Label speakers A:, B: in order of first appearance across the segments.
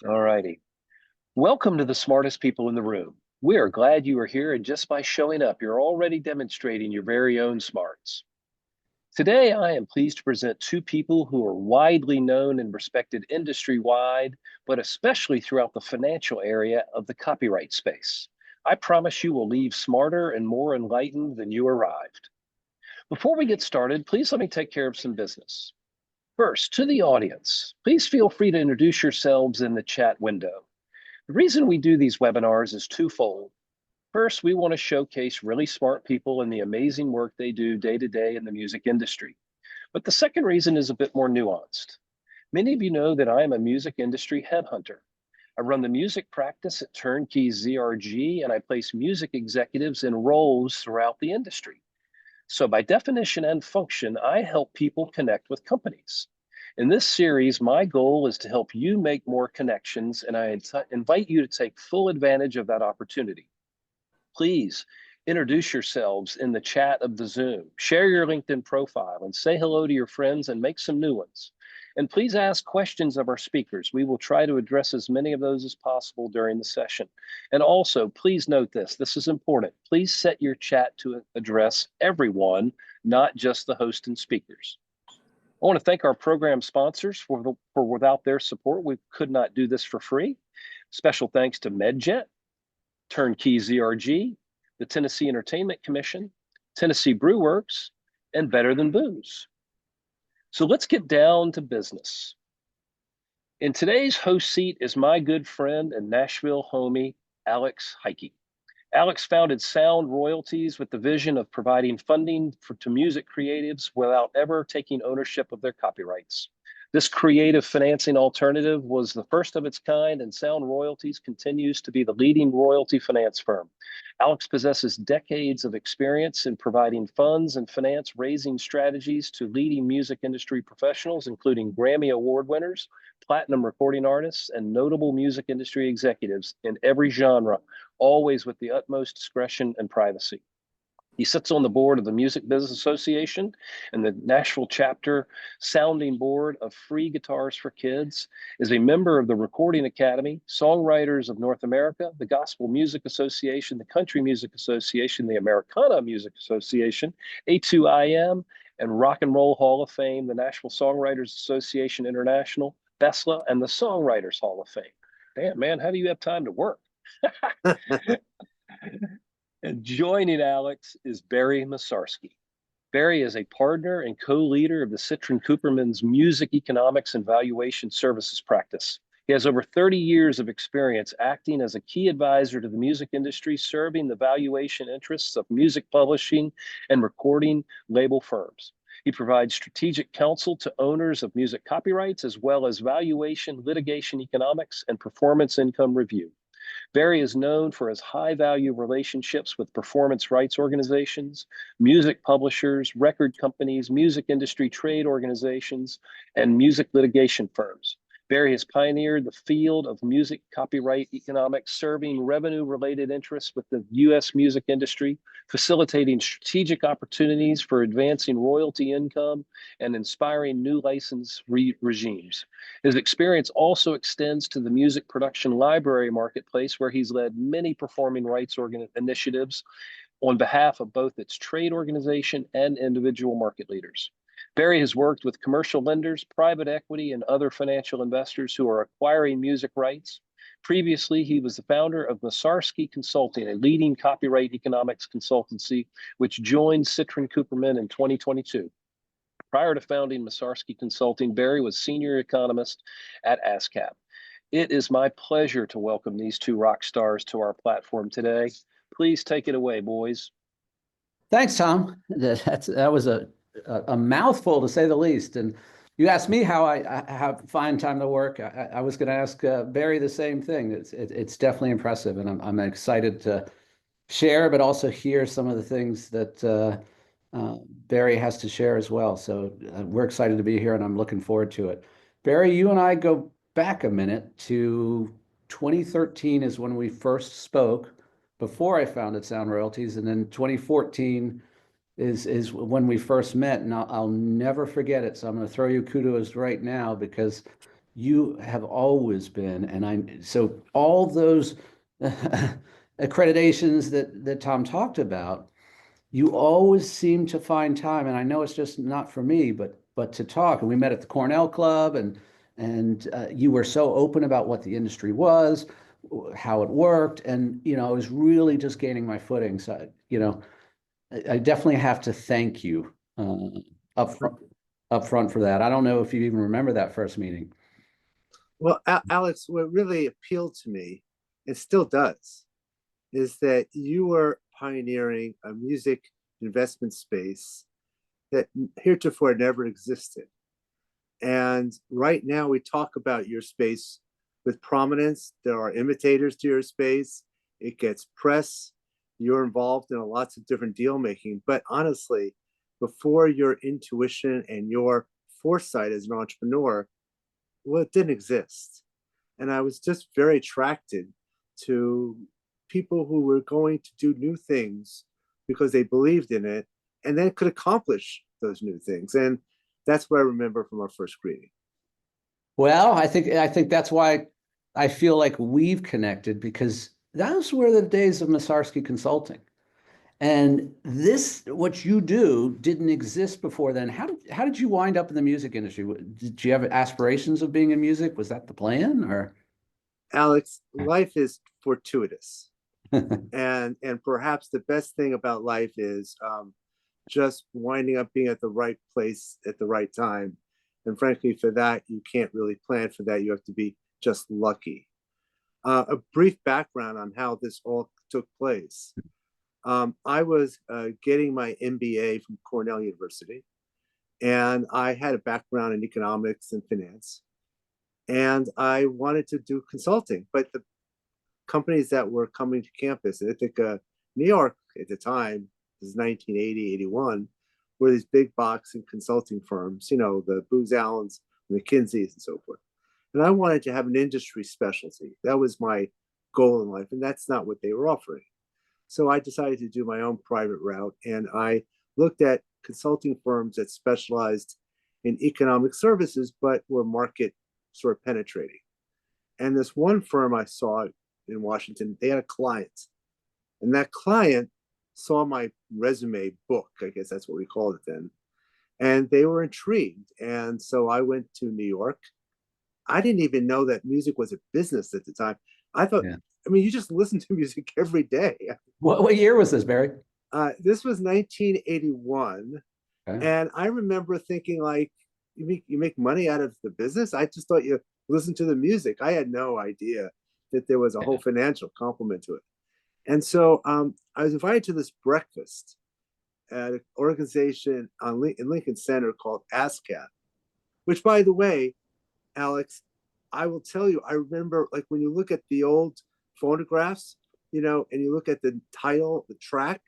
A: All righty. Welcome to the smartest people in the room. We are glad you are here, and just by showing up, you're already demonstrating your very own smarts. Today, I am pleased to present two people who are widely known and respected industry wide, but especially throughout the financial area of the copyright space. I promise you will leave smarter and more enlightened than you arrived. Before we get started, please let me take care of some business. First, to the audience, please feel free to introduce yourselves in the chat window. The reason we do these webinars is twofold. First, we want to showcase really smart people and the amazing work they do day to day in the music industry. But the second reason is a bit more nuanced. Many of you know that I am a music industry headhunter. I run the music practice at Turnkey ZRG, and I place music executives in roles throughout the industry. So by definition and function, I help people connect with companies. In this series, my goal is to help you make more connections, and I invite you to take full advantage of that opportunity. Please introduce yourselves in the chat of the Zoom, share your LinkedIn profile, and say hello to your friends and make some new ones. And please ask questions of our speakers. We will try to address as many of those as possible during the session. And also, please note this is important. Please set your chat to address everyone, not just the host and speakers. I want to thank our program sponsors for without their support, we could not do this for free. Special thanks to MedJet, Turnkey ZRG, the Tennessee Entertainment Commission, Tennessee Brew Works, and Better Than Booze. So let's get down to business. In today's host seat is my good friend and Nashville homie, Alex Heiche. Alex founded Sound Royalties with the vision of providing funding to music creatives without ever taking ownership of their copyrights. This creative financing alternative was the first of its kind, and Sound Royalties continues to be the leading royalty finance firm. Alex possesses decades of experience in providing funds and finance raising strategies to leading music industry professionals, including Grammy Award winners, platinum recording artists, and notable music industry executives in every genre, always with the utmost discretion and privacy. He sits on the board of the Music Business Association and the Nashville chapter sounding board of Free Guitars for Kids, is a member of the Recording Academy, Songwriters of North America, the Gospel Music Association, the Country Music Association, the Americana Music Association, A2IM, and Rock and Roll Hall of Fame, the Nashville Songwriters Association International, BESLA, and the Songwriters Hall of Fame. Damn, man, how do you have time to work? And joining Alex is Barry Massarsky. Barry is a partner and co-leader of the Citron Cooperman's Music Economics and Valuation Services practice. He has over 30 years of experience acting as a key advisor to the music industry, serving the valuation interests of music publishing and recording label firms. He provides strategic counsel to owners of music copyrights, as well as valuation, litigation economics, and performance income review. Barry is known for his high value relationships with performance rights organizations, music publishers, record companies, music industry trade organizations, and music litigation firms. Barry has pioneered the field of music copyright economics, serving revenue related interests with the U.S. music industry, facilitating strategic opportunities for advancing royalty income and inspiring new license regimes. His experience also extends to the music production library marketplace, where he's led many performing rights initiatives on behalf of both its trade organization and individual market leaders. Barry has worked with commercial lenders, private equity, and other financial investors who are acquiring music rights. Previously, he was the founder of Massarsky Consulting, a leading copyright economics consultancy, which joined Citron Cooperman in 2022. Prior to founding Massarsky Consulting, Barry was senior economist at ASCAP. It is my pleasure to welcome these two rock stars to our platform today. Please take it away, boys.
B: Thanks, Tom. That was a mouthful, to say the least. And you asked me how I find time to work. I was going to ask Barry the same thing. It's definitely impressive, and I'm excited to share, but also hear some of the things that Barry has to share as well. So we're excited to be here, and I'm looking forward to it. Barry, you and I go back a minute to 2013 is when we first spoke, before I founded Sound Royalties, and then 2014 is when we first met, and I'll never forget it. So I'm going to throw you kudos right now, because you have always been, and so all those accreditations that Tom talked about, you always seem to find time, and I know it's just not for me, but to talk. And we met at the Cornell Club, and you were so open about what the industry was, how it worked, and I was really just gaining my footing. So I definitely have to thank you up front, up front for that. I don't know if you even remember that first meeting.
C: Well, Alex, what really appealed to me, and still does, is that you were pioneering a music investment space that heretofore never existed. And right now, we talk about your space with prominence. There are imitators to your space. It gets press. You're involved in lots of different deal making. But honestly, before your intuition and your foresight as an entrepreneur, well, it didn't exist. And I was just very attracted to people who were going to do new things because they believed in it and then could accomplish those new things. And that's what I remember from our first greeting.
B: Well, I think that's why I feel like we've connected, because those were the days of Massarsky Consulting. And this, what you do, didn't exist before then. How did you wind up in the music industry? Did you have aspirations of being in music? Was that the plan, or?
C: Alex, life is fortuitous. And perhaps the best thing about life is just winding up being at the right place at the right time. And frankly, for that, you can't really plan for that. You have to be just lucky. A brief background on how this all took place. I was getting my MBA from Cornell University, and I had a background in economics and finance. And I wanted to do consulting, but the companies that were coming to campus in Ithaca, New York at the time, this is 1980, 81, were these big box and consulting firms, the Booz Allens, McKinsey's, and so forth. And I wanted to have an industry specialty. That was my goal in life, and that's not what they were offering. So I decided to do my own private route, and I looked at consulting firms that specialized in economic services, but were market sort of penetrating. And this one firm I saw in Washington, they had a client, and that client saw my resume book, I guess that's what we called it then, and they were intrigued. And so I went to New York. I didn't even know that music was a business at the time. I thought,
B: Yeah.
C: I mean, you just listen to music every day.
B: What year was this, Barry?
C: This was 1981,
B: Okay.
C: and I remember thinking, like, you make money out of the business. I just thought you listen to the music. I had no idea that there was a whole financial complement to it. And so I was invited to this breakfast at an organization in Lincoln Center called ASCAP, which, by the way, Alex, I will tell you, I remember, like, when you look at the old phonographs, and you look at the title, the track,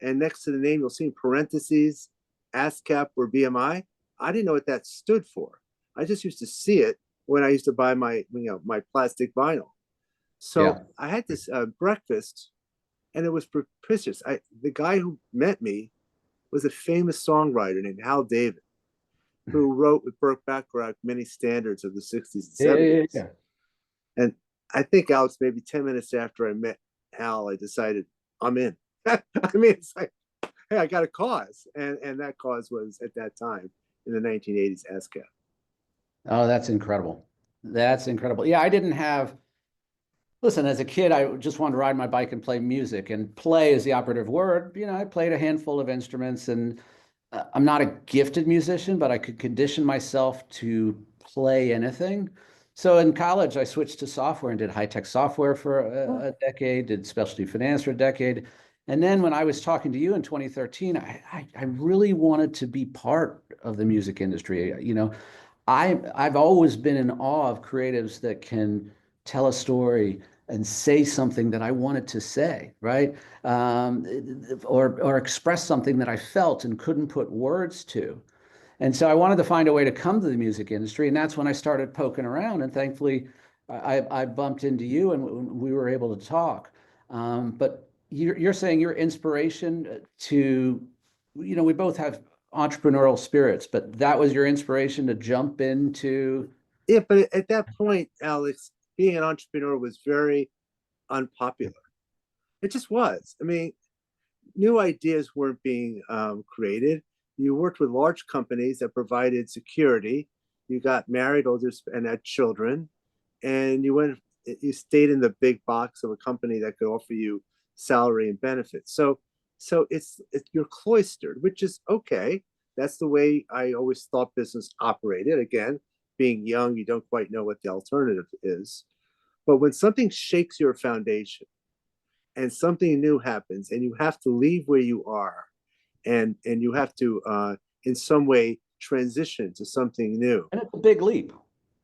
C: and next to the name, you'll see in parentheses, ASCAP or BMI. I didn't know what that stood for. I just used to see it when I used to buy my plastic vinyl.
B: Yeah.
C: So I had this breakfast, and it was propitious. The guy who met me was a famous songwriter named Hal David, who wrote with Burt Bacharach many standards of the 60s and
B: Yeah, yeah,
C: 70s.
B: yeah.
C: And I think, Alex, maybe 10 minutes after I met Hal, I decided I'm in. I mean, it's like, hey, I got a cause. And that cause was, at that time, in the 1980s, ASCAP.
B: Oh, that's incredible. That's incredible. Yeah, I didn't have, listen, as a kid, I just wanted to ride my bike and play music, and play is the operative word. I played a handful of instruments, and I'm not a gifted musician, but I could condition myself to play anything. So in college, I switched to software and did high-tech software for a decade, did specialty finance for a decade. And then when I was talking to you in 2013, I really wanted to be part of the music industry. I've always been in awe of creatives that can tell a story and say something that I wanted to say, right? Or express something that I felt and couldn't put words to. And so I wanted to find a way to come to the music industry, and that's when I started poking around. And thankfully, I bumped into you, and we were able to talk. But you're saying your inspiration to, we both have entrepreneurial spirits, but that was your inspiration to jump into.
C: Yeah, but at that point, Alex, being an entrepreneur was very unpopular. It just was. I mean, new ideas weren't being created. You worked with large companies that provided security. You got married, older, and had children, and you stayed in the big box of a company that could offer you salary and benefits. So it's you're cloistered, which is okay. That's the way I always thought business operated. Again, being young, you don't quite know what the alternative is. But when something shakes your foundation and something new happens, and you have to leave where you are, and you have to in some way transition to something new.
B: And it's a big leap.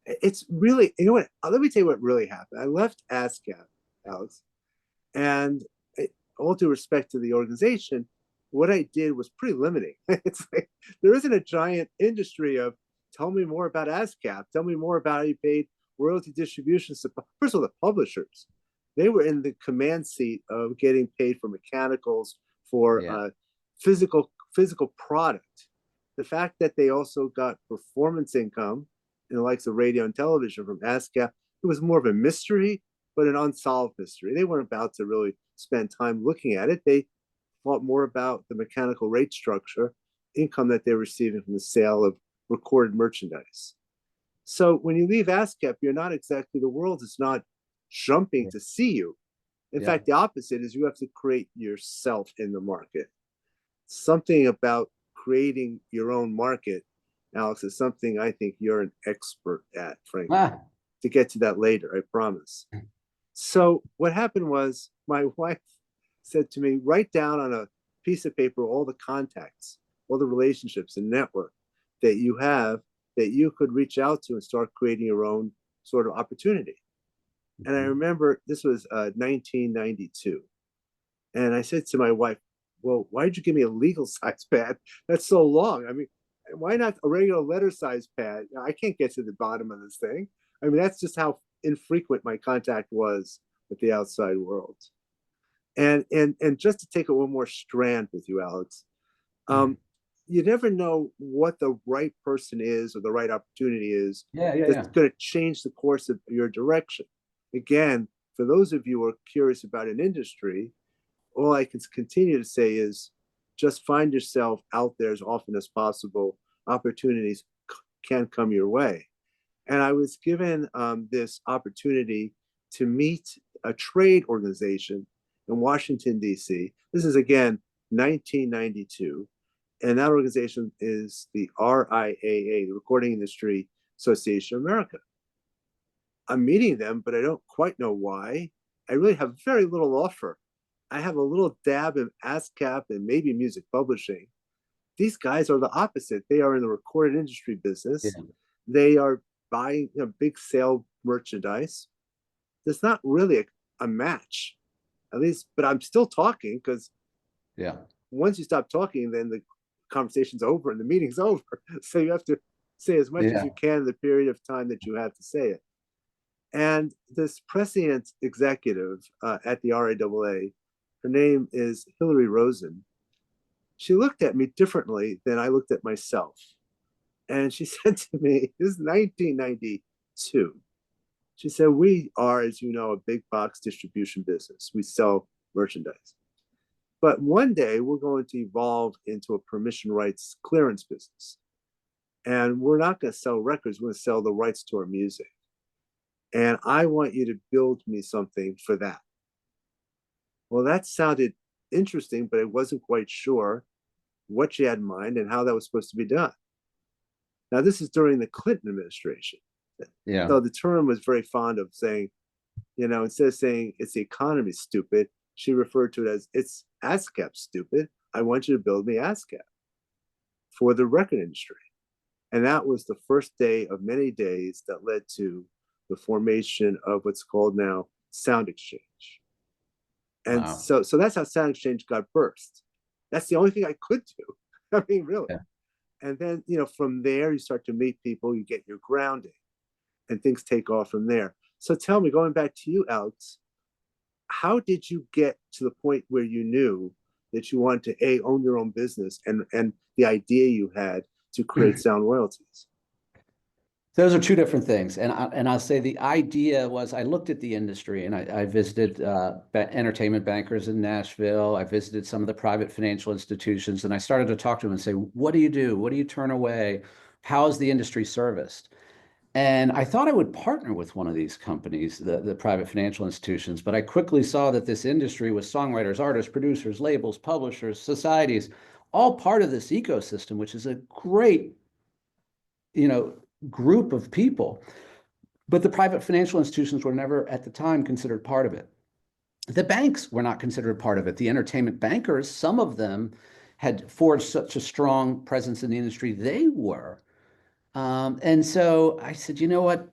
C: It's really, you know what? Let me tell you what really happened. I left ASCAP, Alex, and all due respect to the organization, what I did was pretty limiting. It's like there isn't a giant industry of tell me more about ASCAP, tell me more about how you paid royalty distribution. First of all, the publishers, they were in the command seat of getting paid for mechanicals, for physical product. The fact that they also got performance income in the likes of radio and television from ASCAP, it was more of a mystery, but an unsolved mystery. They weren't about to really spend time looking at it. They thought more about the mechanical rate structure, income that they're receiving from the sale of recorded merchandise. So when you leave ASCAP, you're not exactly, the world is not jumping to see you. In fact, the opposite is you have to create yourself in the market. Something about creating your own market, Alex, is something I think you're an expert at, frankly. To get to that later, I promise. So what happened was my wife said to me, write down on a piece of paper all the contacts, all the relationships and network that you have that you could reach out to and start creating your own sort of opportunity. And I remember this was 1992. And I said to my wife, well, why did you give me a legal size pad? That's so long. I mean, why not a regular letter size pad? I can't get to the bottom of this thing. I mean, that's just how infrequent my contact was with the outside world. And just to take it one more strand with you, Alex, you never know what the right person is or the right opportunity is that's going to change the course of your direction. Again, for those of you who are curious about an industry, all I can continue to say is just find yourself out there as often as possible. Opportunities can come your way. And I was given this opportunity to meet a trade organization in Washington, D.C. This is, again, 1992. And that organization is the RIAA, the Recording Industry Association of America. I'm meeting them, but I don't quite know why. I really have very little offer. I have a little dab in ASCAP and maybe music publishing. These guys are the opposite. They are in the recorded industry business. They are buying big sale merchandise. There's not really a match, at least, but I'm still talking because once you stop talking, then the conversation's over and the meeting's over. So you have to say as much as you can in the period of time that you have to say it. And this prescient executive at the RIAA, her name is Hillary Rosen. She looked at me differently than I looked at myself. And she said to me, this is 1992. She said, we are, as you know, a big box distribution business. We sell merchandise. But one day we're going to evolve into a permission rights clearance business. And we're not going to sell records, we're going to sell the rights to our music. And I want you to build me something for that. Well, that sounded interesting, but I wasn't quite sure what she had in mind and how that was supposed to be done. Now, this is during the Clinton administration. So the term was very fond of saying, instead of saying it's the economy stupid, she referred to it as it's ASCAP stupid. I want you to build me ASCAP for the record industry. And that was the first day of many days that led to the formation of what's called now Sound Exchange. And so that's how Sound Exchange got birthed. That's the only thing I could do. I mean, really. And then, from there, you start to meet people, you get your grounding, and things take off from there. So tell me, going back to you, Alex, how did you get to the point where you knew that you wanted to own your own business and the idea you had to create sound royalties?
B: Those are two different things. And I'll say the idea was I looked at the industry and I visited entertainment bankers in Nashville. I visited some of the private financial institutions and I started to talk to them and say, what do you do? What do you turn away? How is the industry serviced? And I thought I would partner with one of these companies, the private financial institutions, but I quickly saw that this industry was songwriters, artists, producers, labels, publishers, societies, all part of this ecosystem, which is a great, you know, group of people. But the private financial institutions were never at the time considered part of it. The banks were not considered part of it. The entertainment bankers, some of them had forged such a strong presence in the industry, they were. And so I said, you know what?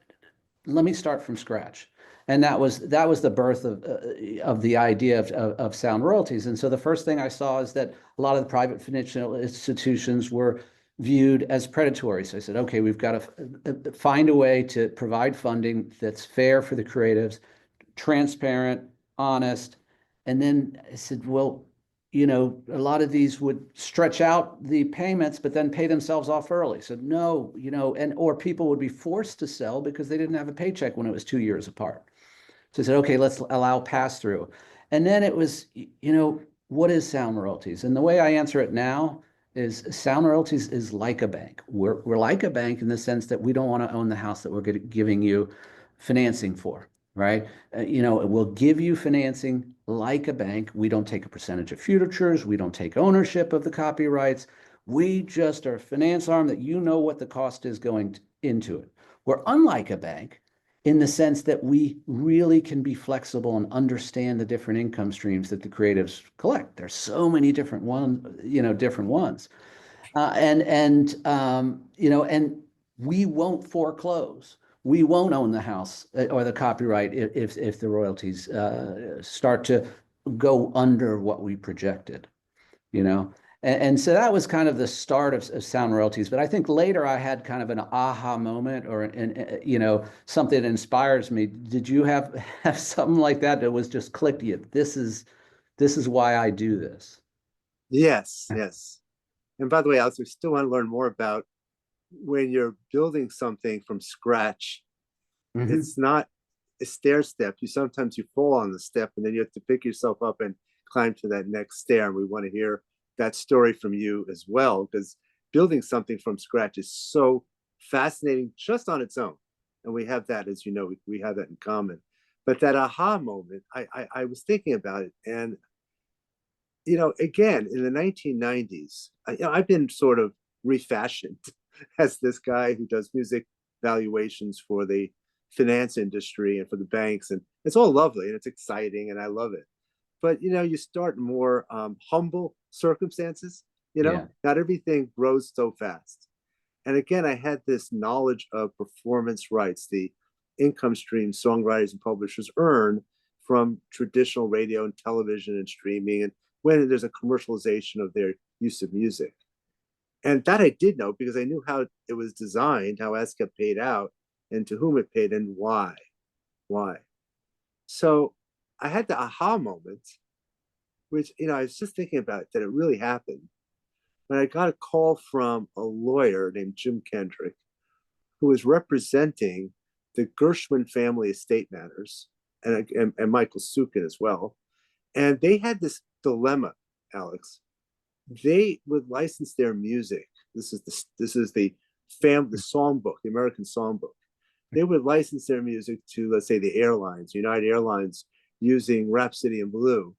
B: Let me start from scratch. And that was the birth of the idea of sound royalties. And so the first thing I saw is that a lot of the private financial institutions were viewed as predatory. So I said, okay, we've got to find a way to provide funding that's fair for the creatives, transparent, honest. And then I said, well, you know, a lot of these would stretch out the payments, but then pay themselves off early. So no, you know, and or people would be forced to sell because they didn't have a paycheck when it was 2 years apart. So I said, okay, let's allow pass through. And then it was, you know, what is sound royalties? And the way I answer it now is sound royalties is like a bank. We're like a bank in the sense that we don't want to own the house that we're giving you financing for, right? You know, we'll give you financing like a bank. We don't take a percentage of futures. We don't take ownership of the copyrights. We just are a finance arm that you know what the cost is going into it. We're unlike a bank in the sense that we really can be flexible and understand the different income streams that the creatives collect. There's so many different ones, you know, different ones. You know, and we won't foreclose. We won't own the house or the copyright if the royalties start to go under what we projected, you know. And so that was kind of the start of sound royalties. But I think later I had kind of an aha moment or you know, something that inspires me. Did you have something like that that was just clicked you? This is why I do this.
C: Yes, yes. And by the way, Alex, we still want to learn more about when you're building something from scratch.
B: Mhm.
C: It's not a stair step. Sometimes you fall on the step and then you have to pick yourself up and climb to that next stair. And we want to hear that story from you as well, because building something from scratch is so fascinating just on its own. And we have that, as you know, we have that in common. But that aha moment, I was thinking about it. And, you know, again, in the 1990s, I've been sort of refashioned as this guy who does music valuations for the finance industry and for the banks. And it's all lovely and it's exciting and I love it. But, you know, you start in more humble circumstances, you know,
B: Yeah.
C: not everything grows so fast. And again, I had this knowledge of performance rights, the income stream songwriters and publishers earn from traditional radio and television and streaming, and when there's a commercialization of their use of music. And that I did know because I knew how it was designed, how ASCAP paid out, and to whom it paid, and why. Why? So I had the aha moment, which, you know, I was just thinking about that it really happened when I got a call from a lawyer named Jim Kendrick, who was representing the Gershwin family estate matters and Michael Sukin as well. And they had this dilemma, Alex. They would license their music. This is the songbook, the American songbook. They would license their music to, let's say, the airlines, United Airlines, using Rhapsody in Blue.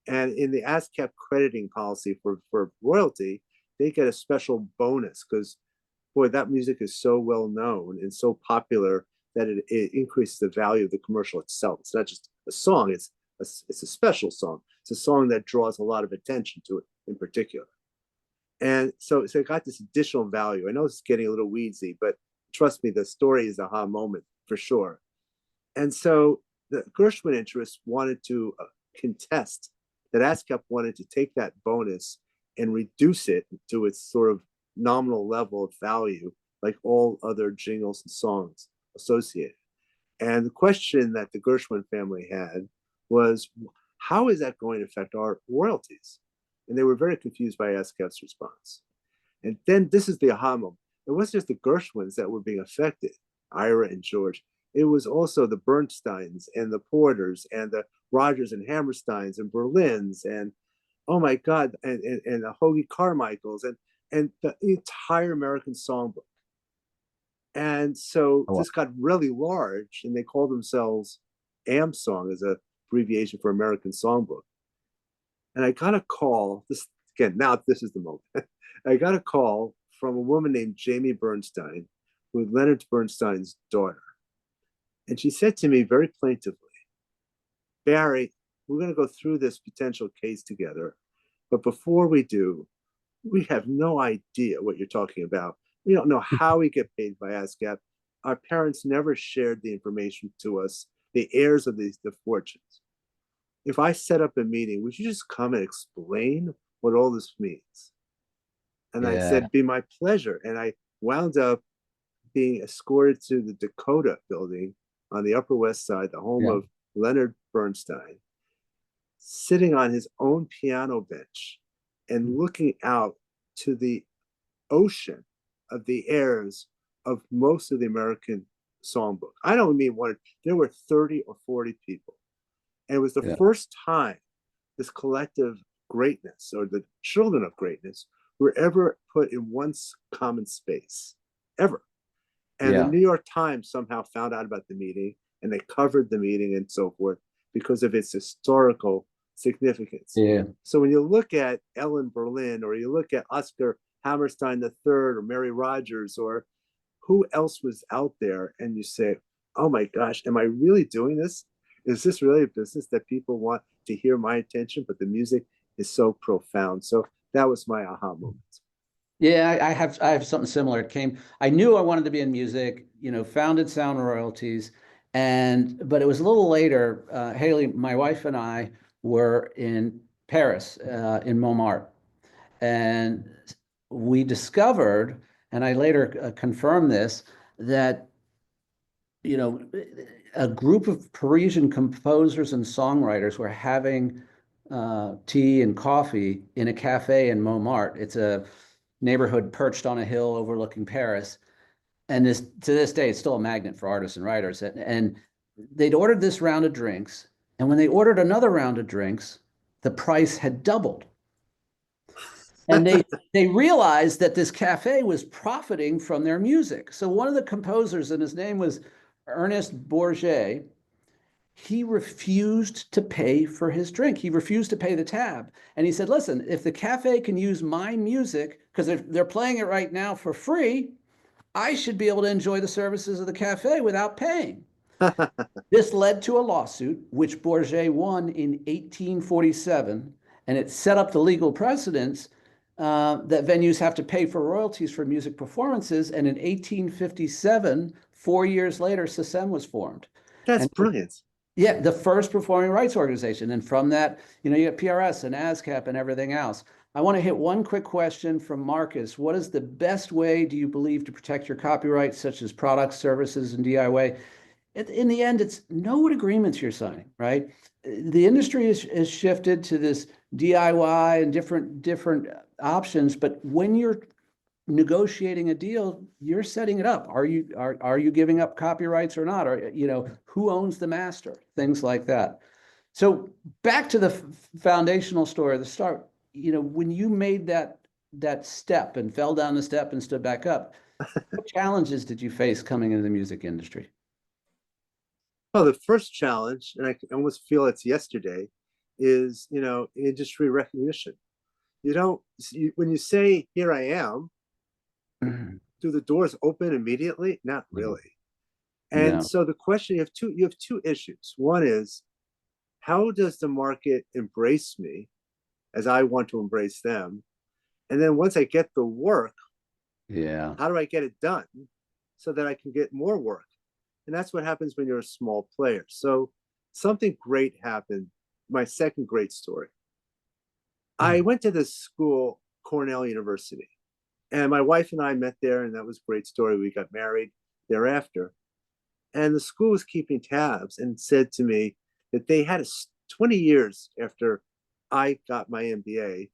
C: And in the ASCAP crediting policy for royalty, they get a special bonus because, boy, that music is so well known and so popular that it increases the value of the commercial itself. It's not just a song, it's a special song. It's a song that draws a lot of attention to it in particular. And so it got this additional value. I know it's getting a little weedsy, but trust me, the story is a aha moment for sure. And so the Gershwin interests wanted to contest that ASCAP wanted to take that bonus and reduce it to its sort of nominal level of value, like all other jingles and songs associated. And the question that the Gershwin family had was, how is that going to affect our royalties? And they were very confused by ASCAP's response. And then this is the aha moment. It wasn't just the Gershwins that were being affected. Ira and George. It was also the Bernsteins and the Porters and the Rogers and Hammersteins and Berlins and oh my God, and the Hoagie Carmichaels and the entire American Songbook. And so
B: Oh,
C: this got really large, and they called themselves AmSong as a abbreviation for American Songbook. And I got a call. This again, now this is the moment. I got a call from a woman named Jamie Bernstein, who was Leonard Bernstein's daughter. And she said to me very plaintively, Barry, we're going to go through this potential case together. But before we do, we have no idea what you're talking about. We don't know how we get paid by ASCAP. Our parents never shared the information to us, the heirs of the fortunes. If I set up a meeting, would you just come and explain what all this means? And I
B: yeah,
C: said, be my pleasure. And I wound up being escorted to the Dakota building on the Upper West Side, the home
B: yeah,
C: of Leonard Bernstein, sitting on his own piano bench and looking out to the ocean of the heirs of most of the American songbook. I don't mean one, there were 30 or 40 people. And it was the
B: yeah,
C: first time this collective greatness or the children of greatness were ever put in one common space, ever. And the
B: yeah,
C: New York Times somehow found out about the meeting and they covered the meeting and so forth because of its historical significance.
B: yeah.
C: So when you look at Ellen Berlin or you look at Oscar Hammerstein III or Mary Rogers or who else was out there and you say, oh my gosh, am I really doing this? Is this really a business that people want to hear my attention, but the music is so profound? So that was my aha moment.
B: Yeah, I have something similar. I knew I wanted to be in music, founded Sound Royalties, but it was a little later. Haley, my wife and I were in Paris, in Montmartre, and we discovered, and I later confirmed this, that you know, a group of Parisian composers and songwriters were having tea and coffee in a cafe in Montmartre. It's a neighborhood perched on a hill overlooking Paris. And to this day, it's still a magnet for artists and writers. And they'd ordered this round of drinks. And when they ordered another round of drinks, the price had doubled. And they realized that this cafe was profiting from their music. So one of the composers, and his name was Ernest Bourget, he refused to pay for his drink. He refused to pay the tab. And he said, listen, if the cafe can use my music, because they're playing it right now for free, I should be able to enjoy the services of the cafe without paying. This led to a lawsuit, which Bourget won in 1847, and it set up the legal precedents that venues have to pay for royalties for music performances. And in 1857, 4 years later, SACEM was formed.
C: That's
B: And
C: brilliant.
B: yeah, the first performing rights organization. And from that, you get PRS and ASCAP and everything else. I want to hit one quick question from Marcus. What is the best way, do you believe, to protect your copyright, such as products, services, and DIY? In the end, it's know what agreements you're signing, right? The industry is shifted to this DIY and different options, but when you're negotiating a deal, you're setting it up. Are you giving up copyrights or not? Or who owns the master? Things like that. So back to the foundational story, the start. When you made that step and fell down the step and stood back up, what challenges did you face coming into the music industry?
C: Well, the first challenge, and I can almost feel it's yesterday, is industry recognition. When you say "Here I am," do the doors open immediately? Not really. And
B: No.
C: so the question, you have two issues. One is, how does the market embrace me as I want to embrace them? And then once I get the work,
B: Yeah.
C: how do I get it done so that I can get more work? And that's what happens when you're a small player. So something great happened. My second great story. I went to this school, Cornell University, and my wife and I met there, and that was a great story. We got married thereafter. And the school was keeping tabs and said to me that they had 20 years after I got my MBA.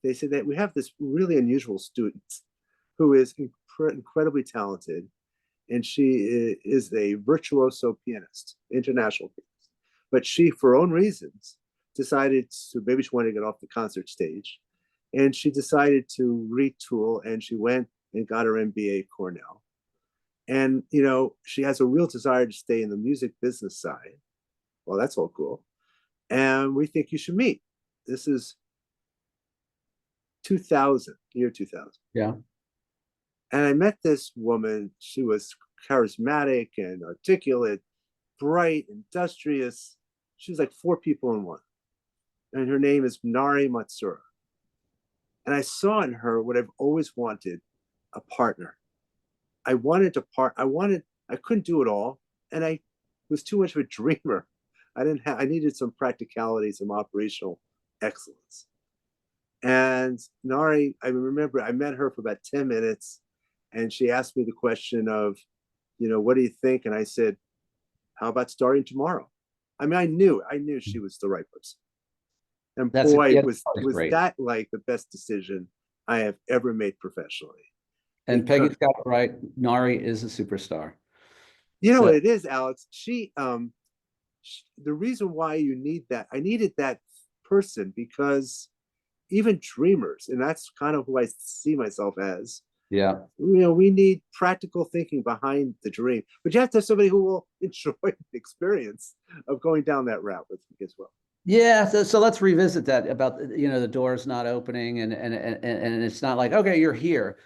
C: They said that we have this really unusual student who is incredibly talented. and she is a virtuoso pianist, international pianist. But she, for her own reasons, decided to, maybe she wanted to get off the concert stage, and she decided to retool, and she went and got her MBA at Cornell. And, you know, she has a real desire to stay in the music business side. Well, that's all cool. And we think you should meet. This is 2000, year 2000.
B: Yeah.
C: And I met this woman. She was charismatic and articulate, bright, industrious. She was like four people in one. And her name is Nari Matsura. And I saw in her what I've always wanted, a partner. I couldn't do it all. And I was too much of a dreamer. I needed some practicality, some operational excellence. And Nari, I remember I met her for about 10 minutes, and she asked me the question of, you know, what do you think? And I said, how about starting tomorrow? I mean, I knew she was the right person. And boy, was that like the best decision I have ever made professionally.
B: And Peggy's got it right. Nari is a superstar.
C: You know what it is, Alex? The reason why you need that, I needed that person because even dreamers, and that's kind of who I see myself as.
B: Yeah.
C: You know, we need practical thinking behind the dream, but you have to have somebody who will enjoy the experience of going down that route with you as well.
B: Yeah, so let's revisit that about, you know, the doors not opening and it's not like, okay, you're here.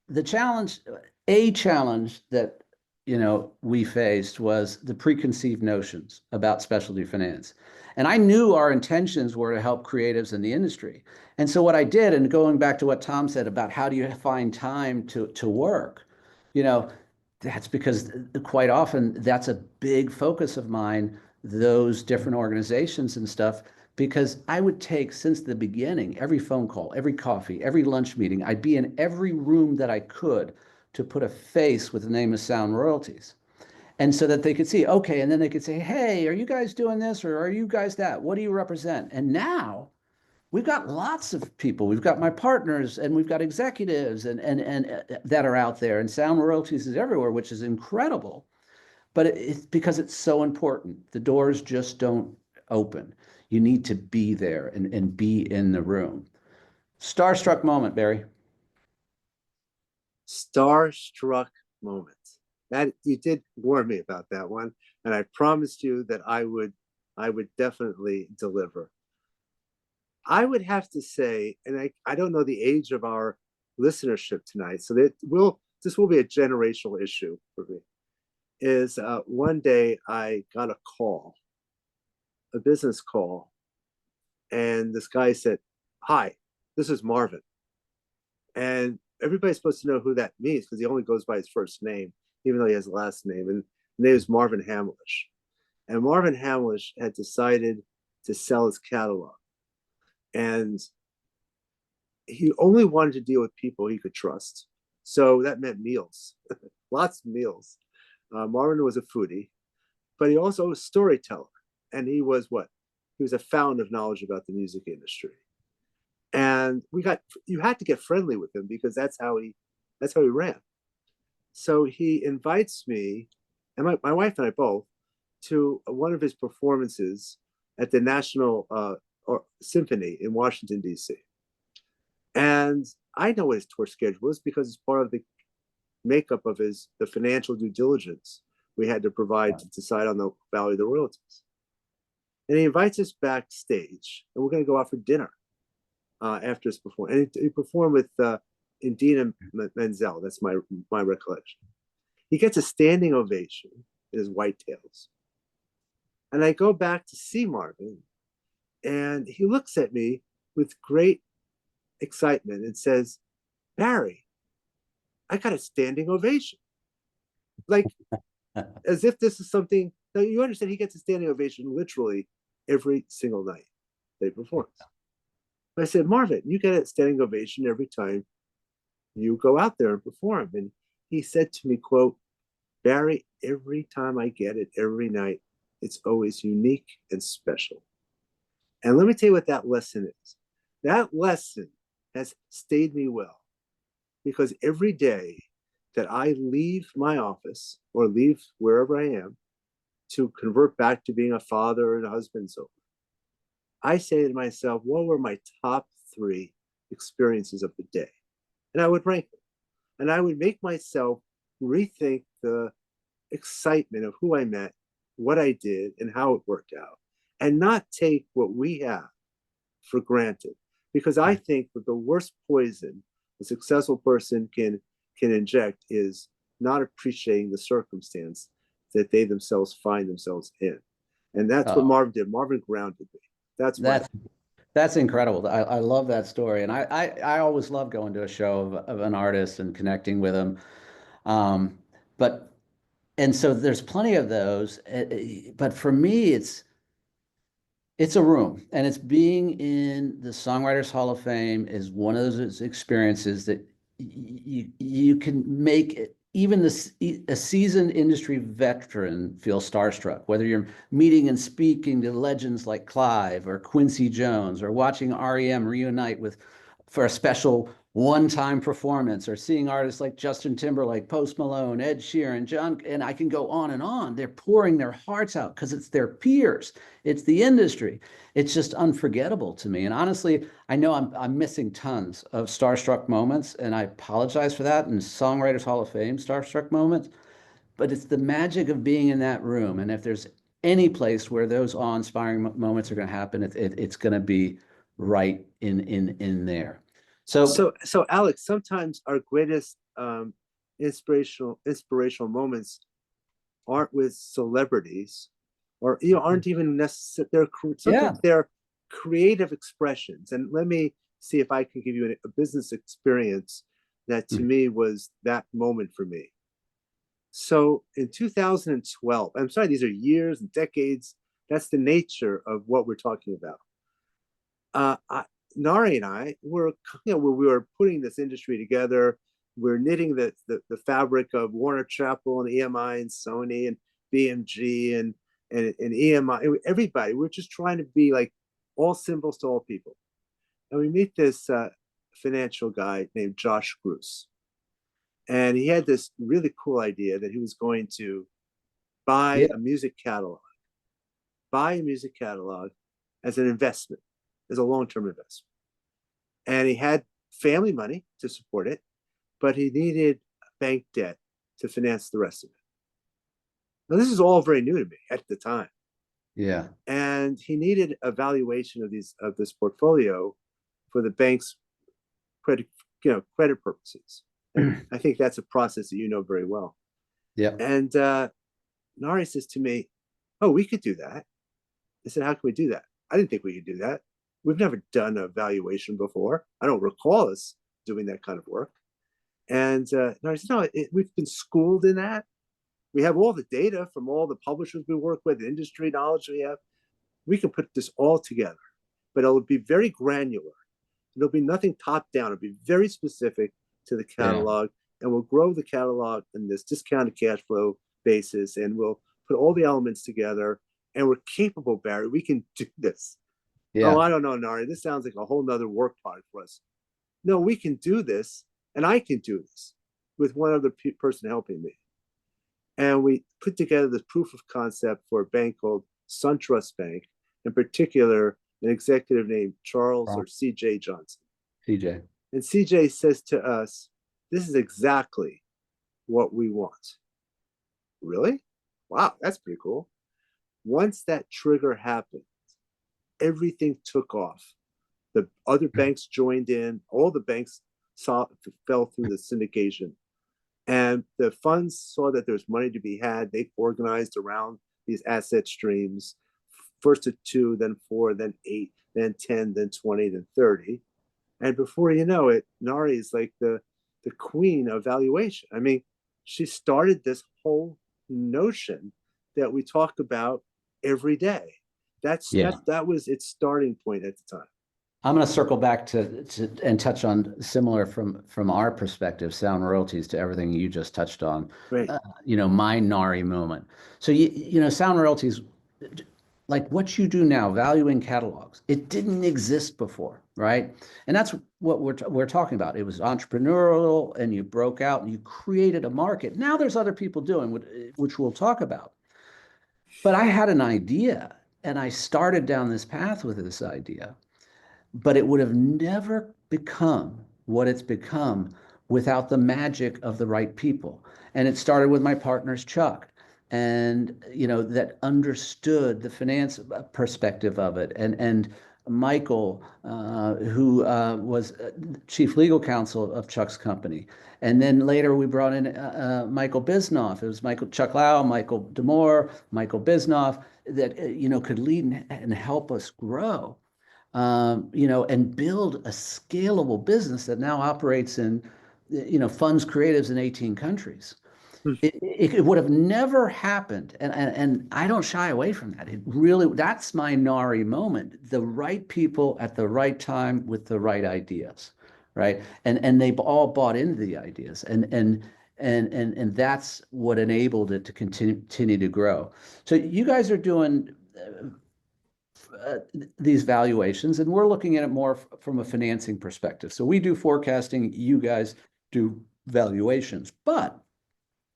B: The challenge, a challenge that, you know, we faced was the preconceived notions about specialty finance. And I knew our intentions were to help creatives in the industry. And so what I did, and going back to what Tom said about how do you find time to work, you know, that's because quite often that's a big focus of mine, those different organizations and stuff, because I would take, since the beginning, every phone call, every coffee, every lunch meeting, I'd be in every room that I could to put a face with the name of Sound Royalties. And so that they could see, okay, and then they could say, hey, are you guys doing this or are you guys that? What do you represent? And now we've got lots of people. We've got my partners and we've got executives and that are out there, and Sound Royalties is everywhere, which is incredible. But it's because it's so important. The doors just don't open. You need to be there and be in the room. Starstruck moment, Barry.
C: Starstruck moment. That you did warn me about that one, and I promised you that I would definitely deliver. I would have to say, and I don't know the age of our listenership tonight, so this will be a generational issue for me. Is one day I got a call, a business call, and this guy said, "Hi, this is Marvin," and everybody's supposed to know who that means because he only goes by his first name, even though he has a last name, and his name is Marvin Hamlish. And Marvin Hamlish had decided to sell his catalog, and he only wanted to deal with people he could trust. So that meant meals, lots of meals. Marvin was a foodie, but he also was a storyteller, and he was a fountain of knowledge about the music industry. And you had to get friendly with him because that's how he ran. So he invites me and my wife and I both to one of his performances at the National Symphony in Washington, D.C. And I know what his tour schedule is because it's part of the makeup of the financial due diligence we had to provide to decide on the value of the royalties. And he invites us backstage, and we're going to go out for dinner after his performance. And he performed with Indina Menzel. That's my recollection. He gets a standing ovation in his white tails. And I go back to see Marvin, and he looks at me with great excitement and says, "Barry, I got a standing ovation." Like, as if this is something. Now, you understand, he gets a standing ovation literally every single night that he performs. I said, "Marvin, you get a standing ovation every time you go out there and perform." And he said to me, quote, "Barry, every time I get it, every night, it's always unique and special." And let me tell you what that lesson is. That lesson has stayed me well, because every day that I leave my office or leave wherever I am to convert back to being a father and a husband and so forth, I say to myself, what were my top 3 experiences of the day? And I would rank them. And I would make myself rethink the excitement of who I met, what I did, and how it worked out, and not take what we have for granted. Because I think that the worst poison a successful person can inject is not appreciating the circumstance that they themselves find themselves in. And that's what Marvin did. Marvin grounded me.
B: That's incredible. I love that story. And I always love going to a show of an artist and connecting with them. And so there's plenty of those, but for me, it's a room, and it's being in the Songwriters Hall of Fame is one of those experiences that you can make it, even a seasoned industry veteran feel starstruck, whether you're meeting and speaking to legends like Clive or Quincy Jones, or watching REM reunite for a special one-time performance, or seeing artists like Justin Timberlake, Post Malone, Ed Sheeran, John, and I can go on and on. They're pouring their hearts out because it's their peers. It's the industry. It's just unforgettable to me. And honestly, I know I'm missing tons of starstruck moments, and I apologize for that. And Songwriters Hall of Fame starstruck moments, but it's the magic of being in that room. And if there's any place where those awe-inspiring moments are going to happen, it's going to be right in there.
C: So Alex, sometimes our greatest inspirational moments aren't with celebrities, or aren't even necessarily. Sometimes they're creative expressions. And let me see if I can give you a business experience that to me was that moment for me. So in 2012, I'm sorry, these are years and decades. That's the nature of what we're talking about. Nari and I were, we were putting this industry together. We're knitting the fabric of Warner Chappell and EMI and Sony and BMG and EMI, everybody. We're just trying to be like all symbols to all people. And we meet this financial guy named Josh Bruce. And he had this really cool idea that he was going to buy a music catalog as an investment, as a long-term investment. And he had family money to support it, but he needed bank debt to finance the rest of it. Now, this is all very new to me at the time.
B: Yeah.
C: And he needed a valuation of this portfolio for the bank's credit purposes. I think that's a process that you know very well.
B: Yeah.
C: And Nari says to me, "Oh, we could do that." I said, "How can we do that?" I didn't think we could do that. We've never done a valuation before. I don't recall us doing that kind of work. And Nari said, "No, we've been schooled in that. We have all the data from all the publishers we work with, the industry knowledge we have. We can put this all together, but it'll be very granular. There'll be nothing top down. It'll be very specific to the catalog, and we'll grow the catalog in this discounted cash flow basis, and we'll put all the elements together, and we're capable, Barry. We can do this." Yeah. "Oh, I don't know, Nari. This sounds like a whole nother work product for us." "No, we can do this, and I can do this with one other person helping me." And we put together this proof of concept for a bank called SunTrust Bank, in particular, an executive named Charles or CJ Johnson.
B: CJ.
C: And CJ says to us, "This is exactly what we want." Really? Wow, that's pretty cool. Once that trigger happened, everything took off. The other banks joined in. All the banks fell through the syndication. And the funds saw that there's money to be had. They organized around these asset streams, first at 2, then 4, then 8, then 10, then 20, then 30. And before you know it, Nari is like the queen of valuation. I mean, she started this whole notion that we talk about every day. That was its starting point at the time.
B: I'm going to circle back to and touch on similar from our perspective, sound royalties, to everything you just touched on.
C: Right.
B: My Nari moment. So sound royalties, like what you do now, valuing catalogs, it didn't exist before. right? And that's what we're talking about. It was entrepreneurial, and you broke out and you created a market. Now there's other people doing which we'll talk about. But I had an idea, and I started down this path with this idea, but it would have never become what it's become without the magic of the right people. And it started with my partners, Chuck, and that understood the finance perspective of it, and Michael, who was chief legal counsel of Chuck's company. And then later we brought in Michael Bisnoff. It was Chuck Lau, Michael Demore, Michael Bisnoff that could lead and help us grow, and build a scalable business that now operates in, funds creatives in 18 countries.
C: Hmm.
B: It would have never happened. And I don't shy away from that. That's my Nari moment. The right people at the right time with the right ideas, right? And they've all bought into the ideas. And that's what enabled it to continue to grow. So you guys are doing these valuations, and we're looking at it more from a financing perspective. So we do forecasting, you guys do valuations. But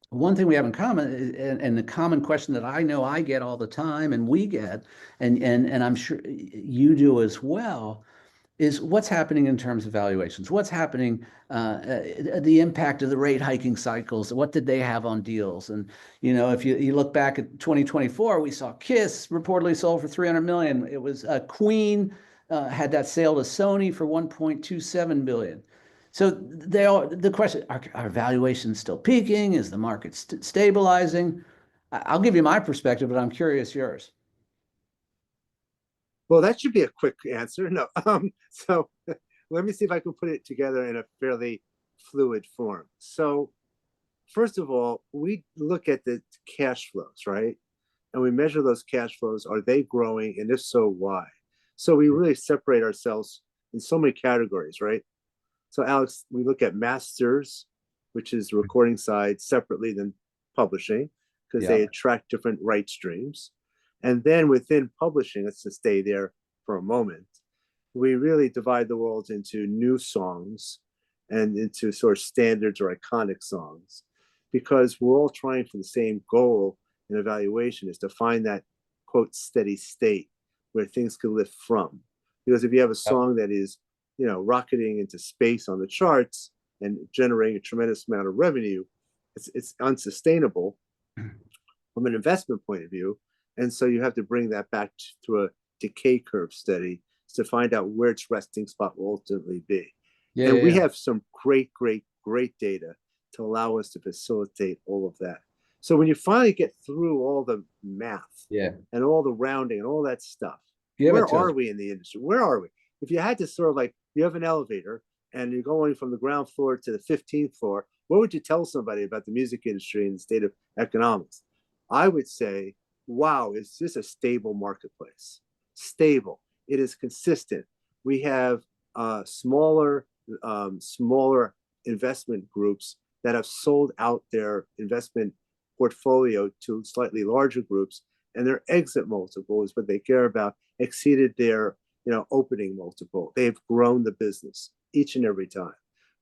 B: one thing we have in common, and the common question that I know I get all the time, and we get, and I'm sure you do as well, is what's happening in terms of valuations? What's happening, the impact of the rate hiking cycles? What did they have on deals? And, if you look back at 2024, we saw Kiss reportedly sold for 300 million. It was Queen had that sale to Sony for 1.27 billion. So the question, are valuations still peaking? Is the market stabilizing? I'll give you my perspective, but I'm curious yours.
C: Well, that should be a quick answer. No. So let me see if I can put it together in a fairly fluid form. So first of all, we look at the cash flows, right? And we measure those cash flows. Are they growing? And if so, why? So we really separate ourselves in so many categories, right? So Alex, we look at masters, which is the recording side separately than publishing, because they attract different right streams. And then within publishing, let's just stay there for a moment, we really divide the world into new songs and into sort of standards or iconic songs, because we're all trying for the same goal in evaluation, is to find that, quote, steady state where things can lift from. Because if you have a song that is, rocketing into space on the charts and generating a tremendous amount of revenue, it's unsustainable from an investment point of view. And so you have to bring that back through a decay curve study to find out where its resting spot will ultimately be. We have some great data to allow us to facilitate all of that. So when you finally get through all the math and all the rounding and all that stuff, where are we in the industry? Where are we? If you had to sort of like, you have an elevator and you're going from the ground floor to the 15th floor, what would you tell somebody about the music industry and the state of economics? I would say, wow, is this a stable marketplace? Stable. It is consistent. We have smaller investment groups that have sold out their investment portfolio to slightly larger groups, and their exit multiple is what they care about, exceeded their opening multiple. They've grown the business each and every time.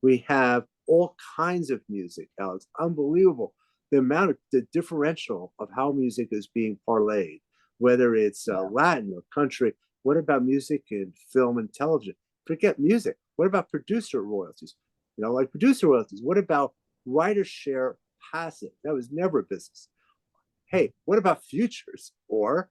C: We have all kinds of music, Alex. Unbelievable. The differential of how music is being parlayed, whether it's Latin or country. What about music in film and television? Forget music. What about producer royalties? Producer royalties. What about writer share passive? That was never a business. Hey, what about futures or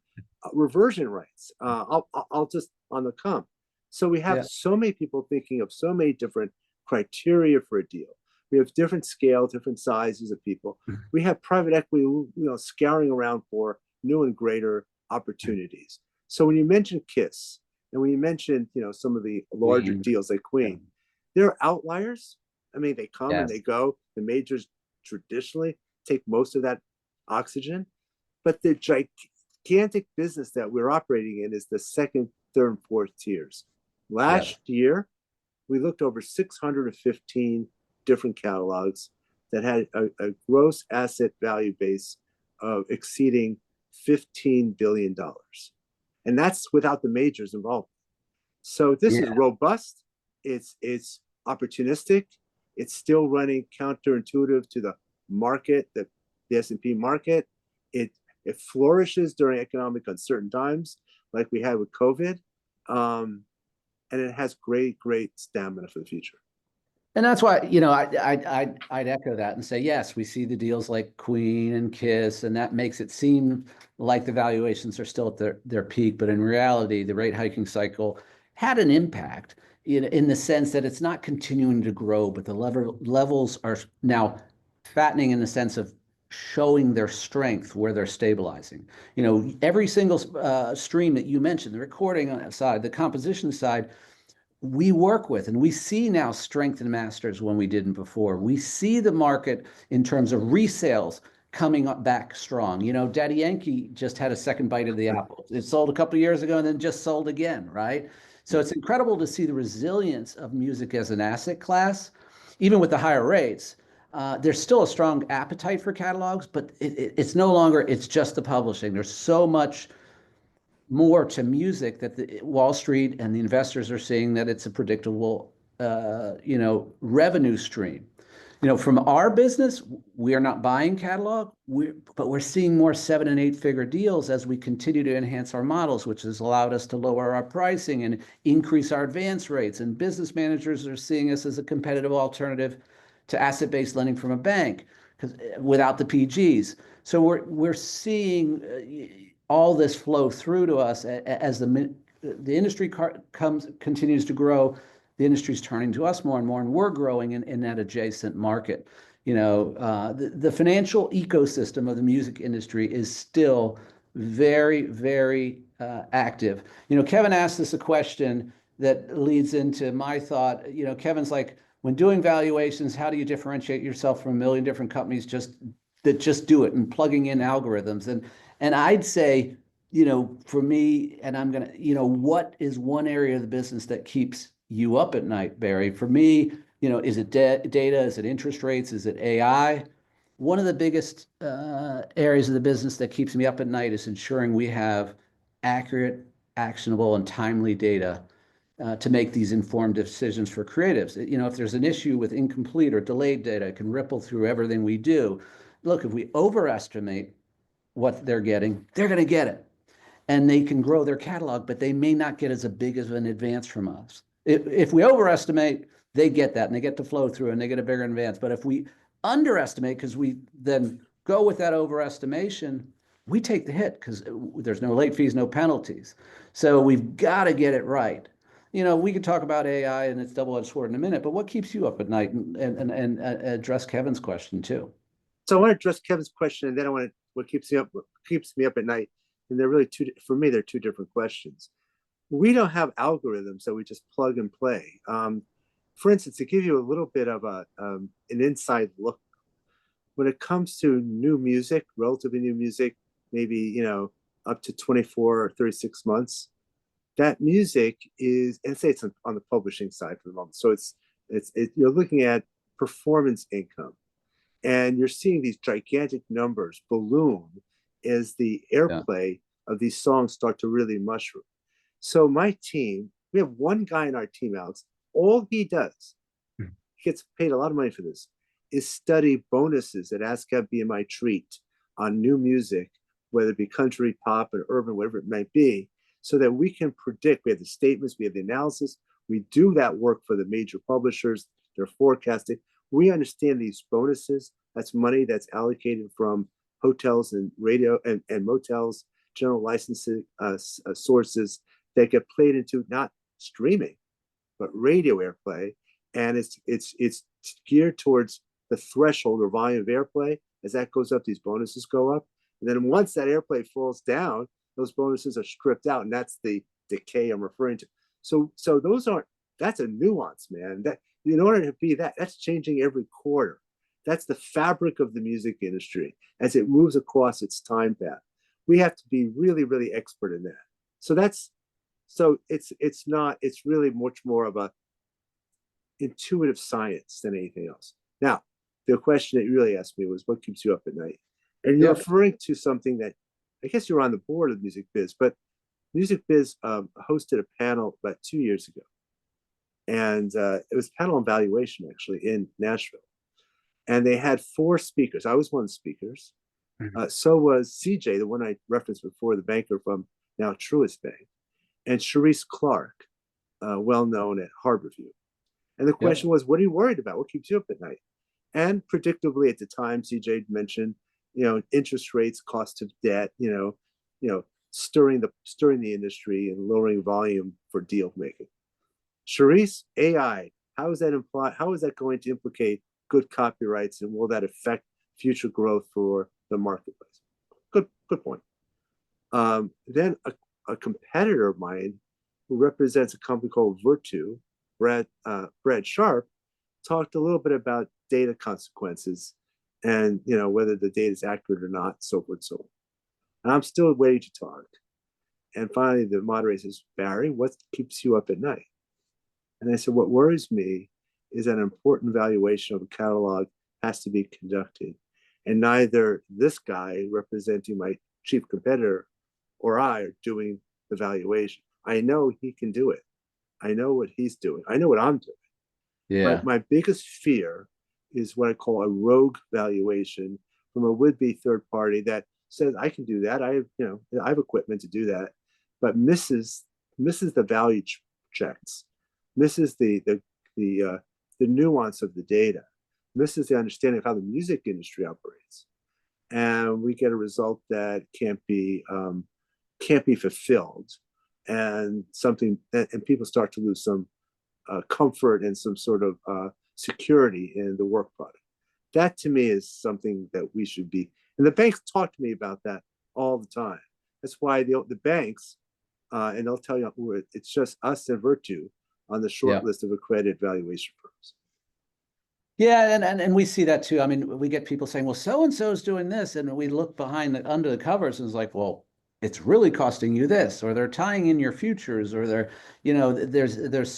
C: reversion rights? I'll just on the come. So we have so many people thinking of so many different criteria for a deal. We have different scale, different sizes of people. We have private equity, scouring around for new and greater opportunities. So when you mention Kiss, and when you mention, some of the larger deals like Queen, they're outliers. I mean, they come and they go. The majors traditionally take most of that oxygen, but the gigantic business that we're operating in is the second, third, and fourth tiers. Last year, we looked over 615 different catalogs that had a gross asset value base of exceeding $15 billion. And that's without the majors involved. So this is
B: Yeah.
C: robust. It's opportunistic. It's still running counterintuitive to the market, the S&P market. It it flourishes during economic uncertain times, like we had with COVID, and it has great stamina for the future.
B: And that's why, I'd echo that and say, yes, we see the deals like Queen and Kiss, and that makes it seem like the valuations are still at their peak. But in reality, the rate hiking cycle had an impact in the sense that it's not continuing to grow, but the levels are now fattening in the sense of showing their strength where they're stabilizing. Every single stream that you mentioned, the recording side, the composition side, we work with, and we see now strength in masters when we didn't before. We see the market in terms of resales coming up back strong. Daddy Yankee just had a second bite of the apple. It sold a couple of years ago and then just sold again, right? So it's incredible to see the resilience of music as an asset class, even with the higher rates. There's still a strong appetite for catalogs, but it's no longer, it's just the publishing. There's so much more to music that the Wall Street and the investors are seeing that it's a predictable, revenue stream. From our business, we are not buying catalog, but we're seeing more 7 and 8 figure deals as we continue to enhance our models, which has allowed us to lower our pricing and increase our advance rates. And business managers are seeing us as a competitive alternative to asset-based lending from a bank, because without the PGs. So we're seeing all this flow through to us as the industry continues to grow. The industry's turning to us more and more, and we're growing in that adjacent market. The financial ecosystem of the music industry is still very active. Kevin asked us a question that leads into my thought. Kevin's like, when doing valuations, how do you differentiate yourself from a million different companies that just do it and plugging in algorithms? And I'd say, for me, and I'm gonna, what is one area of the business that keeps you up at night, Barry? For me, is it data? Is it interest rates? Is it AI? One of the biggest areas of the business that keeps me up at night is ensuring we have accurate, actionable, and timely data to make these informed decisions for creatives. If there's an issue with incomplete or delayed data, it can ripple through everything we do. Look, if we overestimate what they're getting, they're going to get it. And they can grow their catalog, but they may not get as big as an advance from us. If we overestimate, they get that and they get to flow through and they get a bigger advance. But if we underestimate, because we then go with that overestimation, we take the hit because there's no late fees, no penalties. So we've got to get it right. We could talk about AI and its double-edged sword in a minute, but what keeps you up at night, and address Kevin's question too?
C: So I want to address Kevin's question, and then I want to what keeps me up at night. And they're really for me, they're two different questions. We don't have algorithms that we just plug and play. For instance, to give you a little bit of an inside look, when it comes to new music, relatively new music, maybe up to 24 or 36 months, that music is, and say it's on the publishing side for the moment. So you're looking at performance income, and you're seeing these gigantic numbers balloon as the airplay of these songs start to really mushroom. So my team, we have one guy in our team, Alex. All he does, he gets paid a lot of money for this, is study bonuses that ASCAP BMI treat on new music, whether it be country, pop, or urban, whatever it might be, so that we can predict. We have the statements, we have the analysis. We do that work for the major publishers. They're forecasting. We understand these bonuses. That's money that's allocated from hotels and radio and motels, general licensing sources that get played into not streaming, but radio airplay. And it's geared towards the threshold or volume of airplay. As that goes up, these bonuses go up. And then once that airplay falls down, those bonuses are stripped out, and that's the decay I'm referring to. So that's a nuance, man. That in order to be that's changing every quarter. That's the fabric of the music industry as it moves across its time path. We have to be really expert in that. It's really much more of a intuitive science than anything else. Now, the question that you really asked me was, what keeps you up at night? And you're referring to something that, I guess you're on the board of the music biz, but Music Biz hosted a panel about 2 years ago, and it was a panel on valuation actually in Nashville, and they had four speakers. I was one of the speakers. So was CJ, the one I referenced before, the banker from now Truist Bank, and Sharice Clark, well known at Harborview. And the question was, what are you worried about? What keeps you up at night? And predictably at the time, CJ mentioned, interest rates, cost of debt, stirring the industry and lowering volume for deal making. Sharice, AI, how is that going to implicate good copyrights, and will that affect future growth for the marketplace? Good point. Then a competitor of mine who represents a company called Virtu, Brad Sharp, talked a little bit about data consequences and whether the data is accurate or not, so forth, so on. And I'm still waiting to talk. And finally, the moderator says, Barry, what keeps you up at night? And I said, what worries me is that an important valuation of a catalog has to be conducted. And neither this guy representing my chief competitor or I are doing the valuation. I know he can do it. I know what he's doing. I know what I'm doing.
B: Yeah.
C: My biggest fear is what I call a rogue valuation from a would-be third party that says, I can do that. I have equipment to do that, but misses the value checks, misses the nuance of the data, misses the understanding of how the music industry operates. And we get a result that can't be fulfilled, and people start to lose some comfort and some sort of security in the work product. That to me is something that we should be. And the banks talk to me about that all the time. That's why the banks, and they'll tell you, it's just us and Virtu on the short list of accredited valuation firms.
B: Yeah, and we see that too. I mean, we get people saying, well, so-and-so is doing this, and we look under the covers and it's like, well, it's really costing you this, or they're tying in your futures, or there's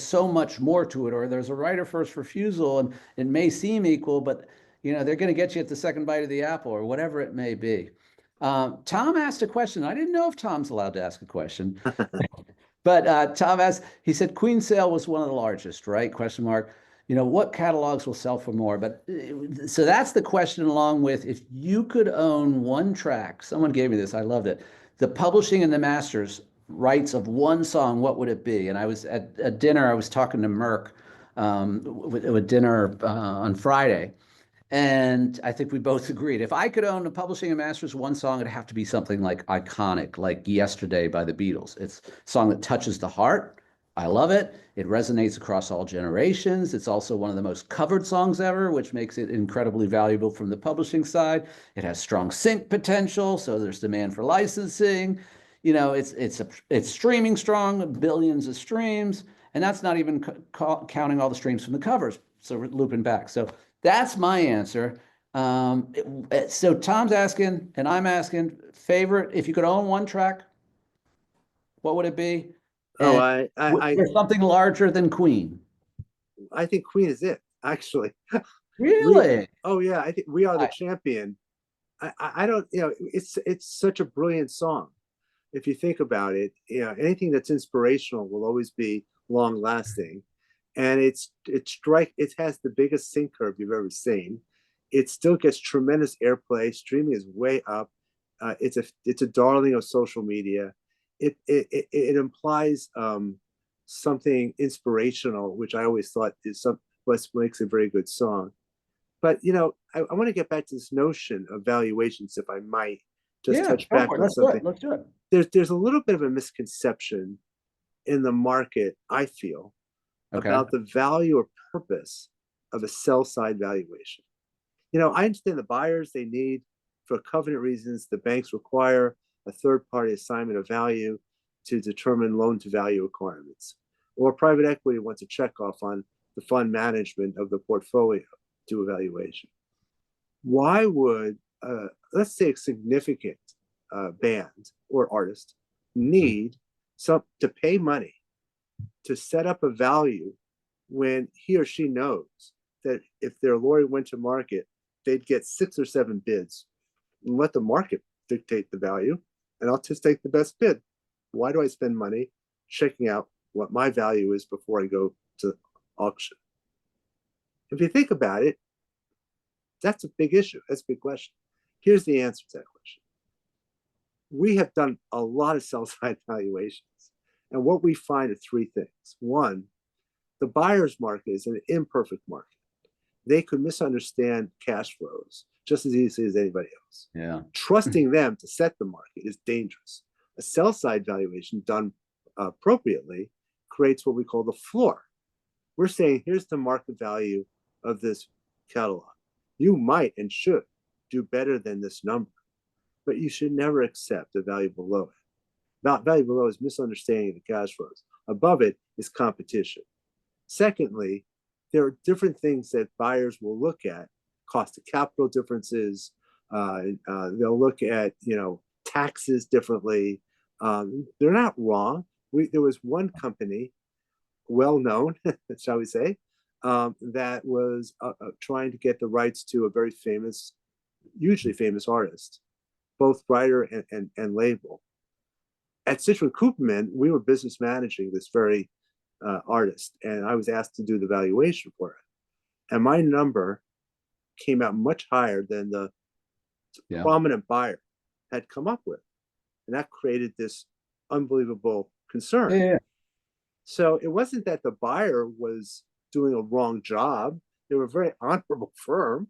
B: so much more to it, or there's a right of first refusal, and it may seem equal, but they're going to get you at the second bite of the apple, or whatever it may be. Tom asked a question. I didn't know if Tom's allowed to ask a question, but Tom asked. He said Queen Sale was one of the largest, right? Question mark. What catalogs will sell for more? But so that's the question, along with, if you could own one track, someone gave me this, I loved it. The publishing and the masters rights of one song, what would it be? And I was at dinner, I was talking to Merck with dinner on Friday. And I think we both agreed, if I could own the publishing and masters one song, it'd have to be something like iconic, like Yesterday by the Beatles. It's a song that touches the heart. I love it. It resonates across all generations. It's also one of the most covered songs ever, which makes it incredibly valuable from the publishing side. It has strong sync potential, so there's demand for licensing. It's streaming strong, billions of streams, and that's not even counting all the streams from the covers. So we're looping back. So that's my answer. So Tom's asking, and I'm asking, favorite, if you could own one track, what would it be?
C: Oh,
B: There's something larger than Queen.
C: I think Queen is it, actually.
B: Really?
C: Oh yeah, I think We Are the Champion. I don't, it's such a brilliant song. If you think about it, anything that's inspirational will always be long lasting. And it has the biggest sync curve you've ever seen. It still gets tremendous airplay. Streaming is way up. It's a darling of social media. It implies something inspirational, which I always thought is what makes a very good song. But I want to get back to this notion of valuations, if I might just touch back on something.
B: Let's do it.
C: There's a little bit of a misconception in the market, I feel, about the value or purpose of a sell-side valuation. I understand the buyers, they need, for covenant reasons, the banks require a third-party assignment of value to determine loan-to-value requirements. Or private equity wants a check-off on the fund management of the portfolio to evaluation. Why would, let's say, a significant band or artist need to pay money to set up a value when he or she knows that if their lawyer went to market, they'd get 6 or 7 bids and let the market dictate the value? and I'll just take the best bid. Why do I spend money checking out what my value is before I go to auction? If you think about it, that's a big issue. That's a big question. Here's the answer to that question. We have done a lot of sell-side valuations, and what we find are three things. One, the buyer's market is an imperfect market. They could misunderstand cash flows just as easily as anybody else.
B: Yeah.
C: Trusting them to set the market is dangerous. A sell-side valuation done appropriately creates what we call the floor. We're saying, here's the market value of this catalog. You might and should do better than this number, but you should never accept a value below it. Not value below is misunderstanding the cash flows. Above it is competition. Secondly, there are different things that buyers will look at: cost of capital differences. They'll look at taxes differently. They're not wrong. There was one company, well known, shall we say, that was trying to get the rights to a very famous, hugely famous artist, both writer and label. At Citron Cooperman, we were business managing this very artist, and I was asked to do the valuation for it. And my number came out much higher than the prominent buyer had come up with. And that created this unbelievable concern.
B: Yeah.
C: So it wasn't that the buyer was doing a wrong job. They were a very honorable firm,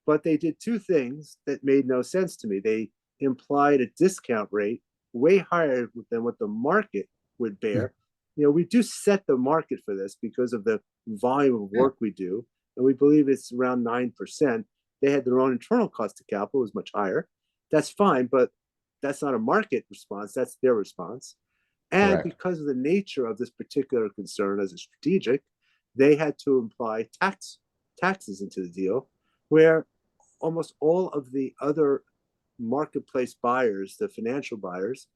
C: but they did two things that made no sense to me. They implied a discount rate way higher than what the market would bear. We do set the market for this because of the volume of work we do, and we believe it's around 9%. They had their own internal cost of capital, was much higher. That's fine, but that's not a market response. That's their response. And
B: Correct.
C: because of the nature of this particular concern as a strategic, they had to imply taxes into the deal, where almost all of the other marketplace buyers, the financial buyers,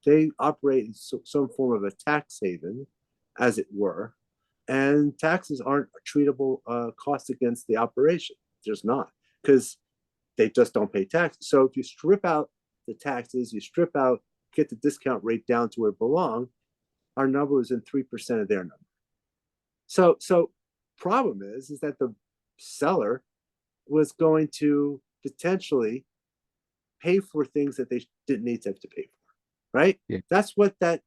C: they operate in some form of a tax haven, as it were, and taxes aren't a treatable cost against the operation. Just not, because they just don't pay taxes. So if you strip out the taxes, you get the discount rate down to where it belongs, our number was in 3% of their number. So problem is that the seller was going to potentially pay for things that they didn't need to have to pay for, right?
B: Yeah.
C: That's what that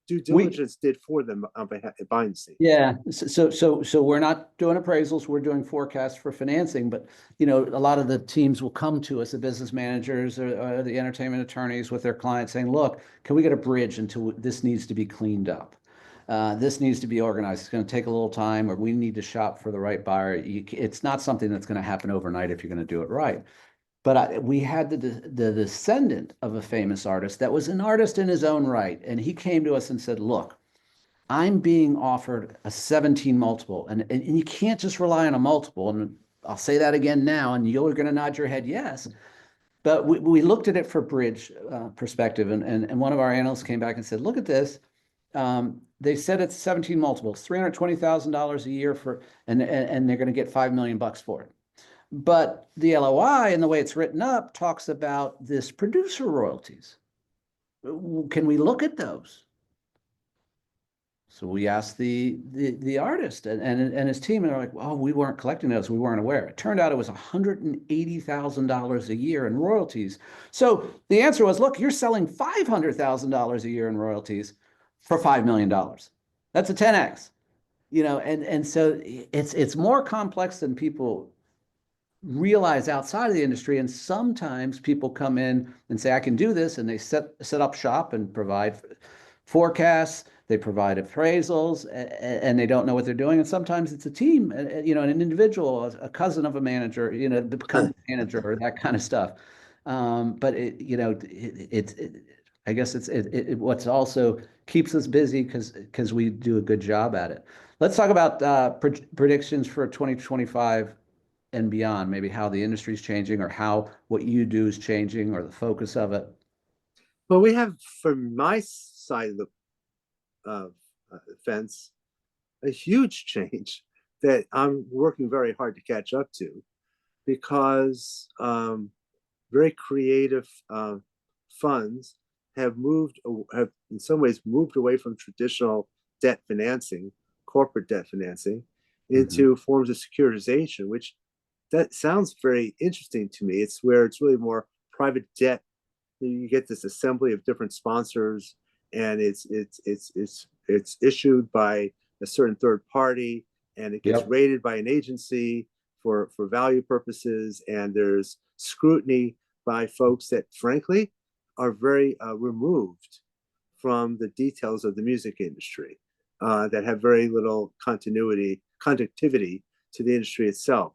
C: due diligence did for them behind the scenes.
B: Yeah. So we're not doing appraisals. We're doing forecasts for financing. But, a lot of the teams will come to us, the business managers or the entertainment attorneys with their clients saying, look, can we get a bridge until this needs to be cleaned up? This needs to be organized. It's going to take a little time, or we need to shop for the right buyer. It's not something that's going to happen overnight if you're going to do it right. But we had the descendant of a famous artist that was an artist in his own right. And he came to us and said, look, I'm being offered a 17 multiple. And you can't just rely on a multiple. And I'll say that again now, and you're going to nod your head yes. But we looked at it for bridge perspective. And one of our analysts came back and said, look at this. They said it's 17 multiples, $320,000 a year and they're going to get $5 million for it. But the LOI and the way it's written up talks about this producer royalties. Can we look at those? So we asked the artist and his team, and they're like, well, we weren't collecting those. We weren't aware. It turned out it was $180,000 a year in royalties. So the answer was, look, you're selling $500,000 a year in royalties for $5 million. That's a 10X, and so it's more complex than people realize outside of the industry. And sometimes people come in and say, I can do this. And they set up shop and provide forecasts. They provide appraisals, and they don't know what they're doing. And sometimes it's a team, an individual, a cousin of a manager, become a manager or that kind of stuff. But I guess it's what's also keeps us busy because we do a good job at it. Let's talk about predictions for 2025 and beyond, maybe how the industry is changing or how what you do is changing or the focus of it.
C: Well, we have, from my side of the fence, a huge change that I'm working very hard to catch up to, because very creative funds have in some ways moved away from traditional debt financing, corporate debt financing, into forms of securitization, which that sounds very interesting to me. It's where it's really more private debt. You get this assembly of different sponsors, and it's issued by a certain third party, and it gets
B: Yep.
C: rated by an agency for value purposes, and there's scrutiny by folks that frankly are very removed from the details of the music industry, that have very little conductivity to the industry itself.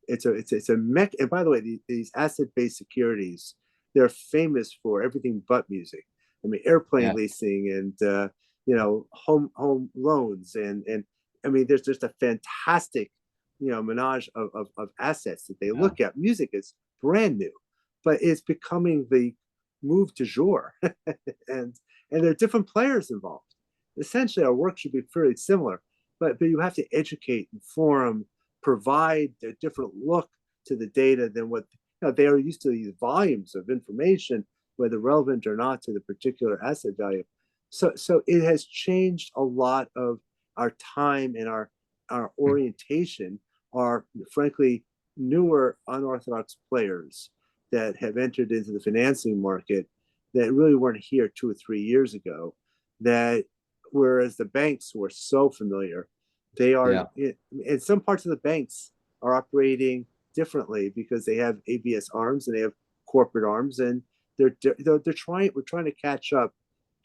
C: It's a mech. And by the way, these asset-based securities, they're famous for everything but music. I mean, airplane leasing and home loans, and I mean, there's just a fantastic menage of assets that they look at. Music is brand new, but it's becoming the move du jour, and there are different players involved. Essentially, our work should be fairly similar, but you have to educate, inform, provide a different look to the data than what they are used to, these volumes of information, whether relevant or not to the particular asset value. So it has changed a lot of our time and our orientation, are frankly newer unorthodox players that have entered into the financing market that really weren't here 2 or 3 years ago. That whereas the banks were so familiar, they are in some parts of the banks are operating differently because they have ABS arms and they have corporate arms, and we're trying to catch up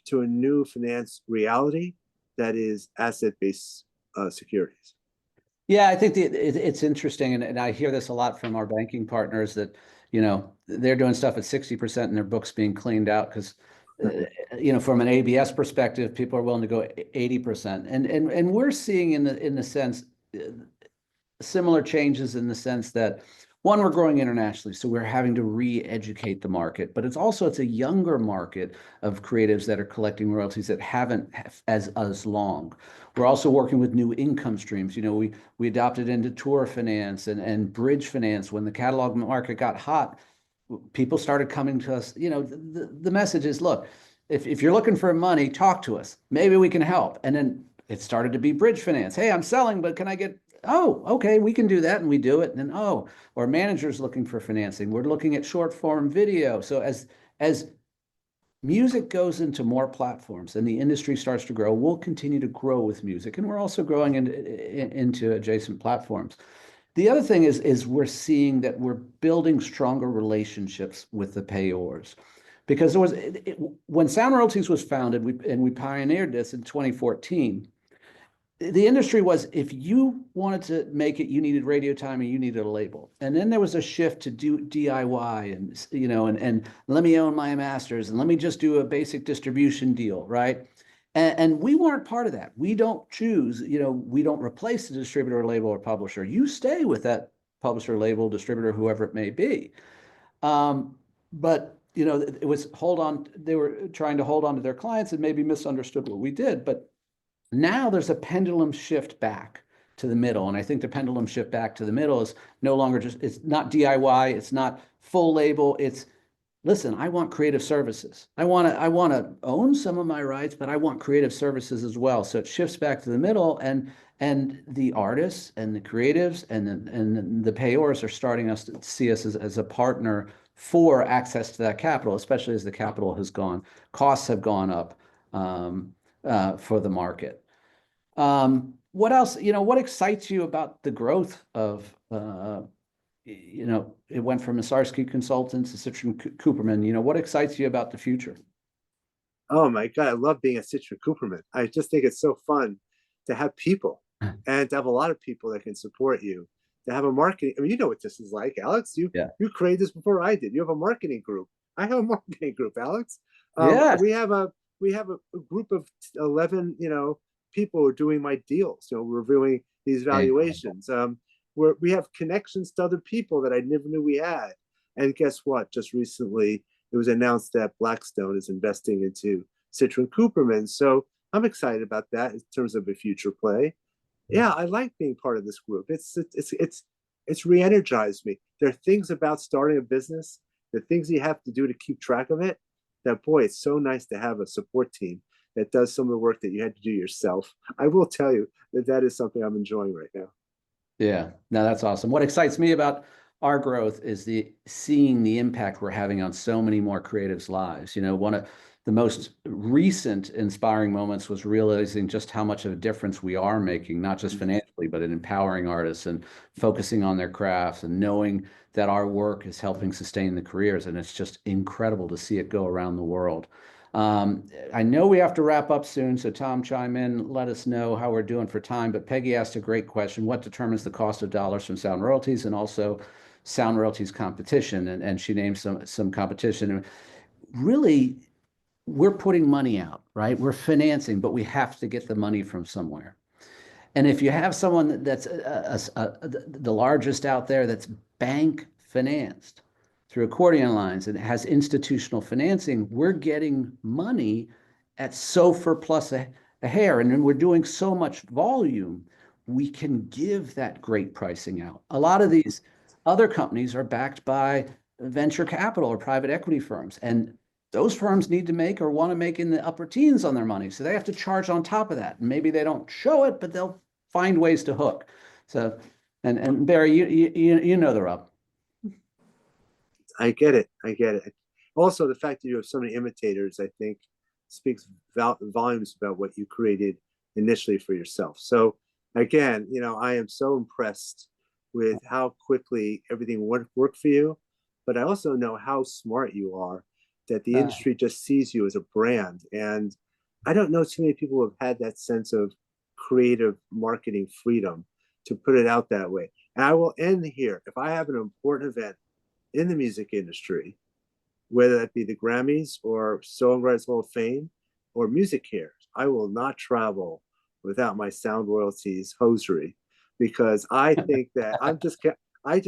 C: to a new finance reality that is asset-based securities.
B: Yeah, I think it's interesting, and I hear this a lot from our banking partners that, they're doing stuff at 60% and their books being cleaned out because, from an ABS perspective, people are willing to go 80%. And we're seeing in the sense similar changes in the sense that, one, we're growing internationally, so we're having to re-educate the market, but it's a younger market of creatives that are collecting royalties that haven't as long. We're also working with new income streams. We adopted into tour finance and bridge finance. When the catalog market got hot, people started coming to us. The message is, look, if you're looking for money, talk to us. Maybe we can help. And then it started to be bridge finance. Hey, I'm selling, but can I get, oh, okay, we can do that. And we do it. And then, or managers looking for financing. We're looking at short form video. So as music goes into more platforms and the industry starts to grow, we'll continue to grow with music. And we're also growing into adjacent platforms. The other thing is we're seeing that we're building stronger relationships with the payors. Because when Sound Royalties was founded, we pioneered this in 2014, the industry was, if you wanted to make it, you needed radio time and you needed a label. And then there was a shift to do DIY and let me own my masters and let me just do a basic distribution deal, right? And we weren't part of that. We don't choose, we don't replace the distributor, label, or publisher. You stay with that publisher, label, distributor, whoever it may be. But it was they were trying to hold on to their clients and maybe misunderstood what we did. But now there's a pendulum shift back to the middle. And I think the pendulum shift back to the middle is no longer it's not DIY, it's not full label, it's, listen, I want creative services. I want to own some of my rights, but I want creative services as well. So it shifts back to the middle, and the artists and the creatives and the payors are starting to see us as a partner for access to that capital, especially as the capital has gone, costs have gone up for the market. What else, what excites you about the growth of, it went from Massarsky Consultants to Citron Cooperman, what excites you about the future?
C: Oh my God, I love being at Citron Cooperman. I just think it's so fun to have people and to have a lot of people that can support you, to have a marketing. I mean, you know what this is like, Alex. You created this before I did. You have a marketing group. I have a marketing group, Alex. We have a group of 11, people who are doing my deals, reviewing these valuations. We have connections to other people that I never knew we had. And guess what? Just recently, it was announced that Blackstone is investing into Citron Cooperman. So I'm excited about that in terms of a future play. Yeah, I like being part of this group. It's re-energized me. There are things about starting a business, the things you have to do to keep track of it, that, boy, it's so nice to have a support team that does some of the work that you had to do yourself. I will tell you that that is something I'm enjoying right now.
B: Yeah, no, that's awesome. What excites me about our growth is seeing the impact we're having on so many more creatives' lives. One of the most recent inspiring moments was realizing just how much of a difference we are making, not just financially, but in empowering artists and focusing on their crafts and knowing that our work is helping sustain the careers. And it's just incredible to see it go around the world. I know we have to wrap up soon, so Tom, chime in, let us know how we're doing for time. But Peggy asked a great question: what determines the cost of dollars from sound royalties, and also sound royalties competition? And she named some competition. And really, we're putting money out, right? We're financing, but we have to get the money from somewhere. And if you have someone that's the largest out there that's bank financed through accordion lines and has institutional financing, we're getting money at SOFR plus a hair. And then we're doing so much volume, we can give that great pricing out. A lot of these other companies are backed by venture capital or private equity firms. And those firms need to make or want to make in the upper teens on their money. So they have to charge on top of that. And maybe they don't show it, but they'll find ways to hook. So, and Barry, you know the rub.
C: I get it. I get it. Also, the fact that you have so many imitators, I think, speaks volumes about what you created initially for yourself. So, again, I am so impressed with how quickly everything worked for you, but I also know how smart you are, that the industry just sees you as a brand. And I don't know too many people who have had that sense of creative marketing freedom to put it out that way. And I will end here. If I have an important event in the music industry, whether that be the Grammys or Songwriters Hall of Fame or Music Cares, I will not travel without my sound royalties hosiery, because I think that I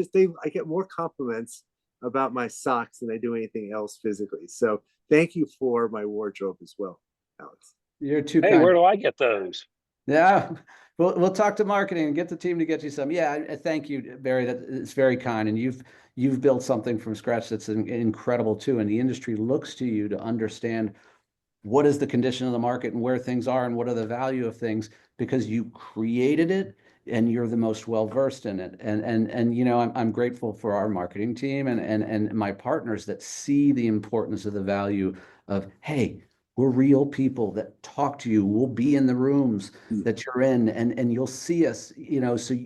C: get more compliments about my socks than I do anything else physically. So thank you for my wardrobe as well, Alex.
B: You're too
A: Hey,
B: kind.
A: where do I get those?
B: Yeah, we'll talk to marketing and get the team to get you some. Yeah, thank you, Barry. That it's very kind, and you've built something from scratch that's incredible too. And the industry looks to you to understand what is the condition of the market and where things are and what are the value of things, because you created it and you're the most well versed in it. And I'm grateful for our marketing team and my partners that see the importance of the value of, hey, we're real people that talk to you. We'll be in the rooms that you're in, and you'll see us, so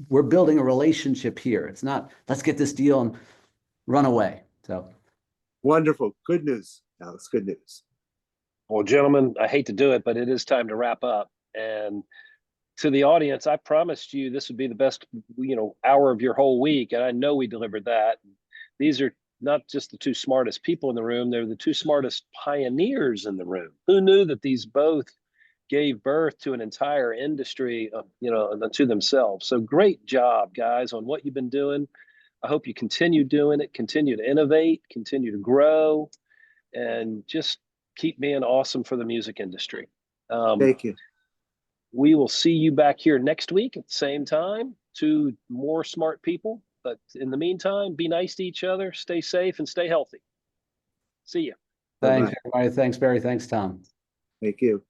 B: we're building a relationship here. It's not, let's get this deal and run away. So
C: wonderful. Good news, Alex. Good news.
A: Well, gentlemen, I hate to do it, but it is time to wrap up. And to the audience, I promised you this would be the best, hour of your whole week. And I know we delivered that. These are not just the two smartest people in the room, they're the two smartest pioneers in the room. Who knew that these both gave birth to an entire industry, to themselves? So great job, guys, on what you've been doing. I hope you continue doing it, continue to innovate, continue to grow, and just keep being awesome for the music industry.
C: Thank you.
A: We will see you back here next week at the same time. Two more smart people. But in the meantime, be nice to each other, stay safe, and stay healthy. See you.
B: thanks,
C: Bye-bye.
B: everybody. Thanks, Barry. Thanks, Tom.
C: Thank you.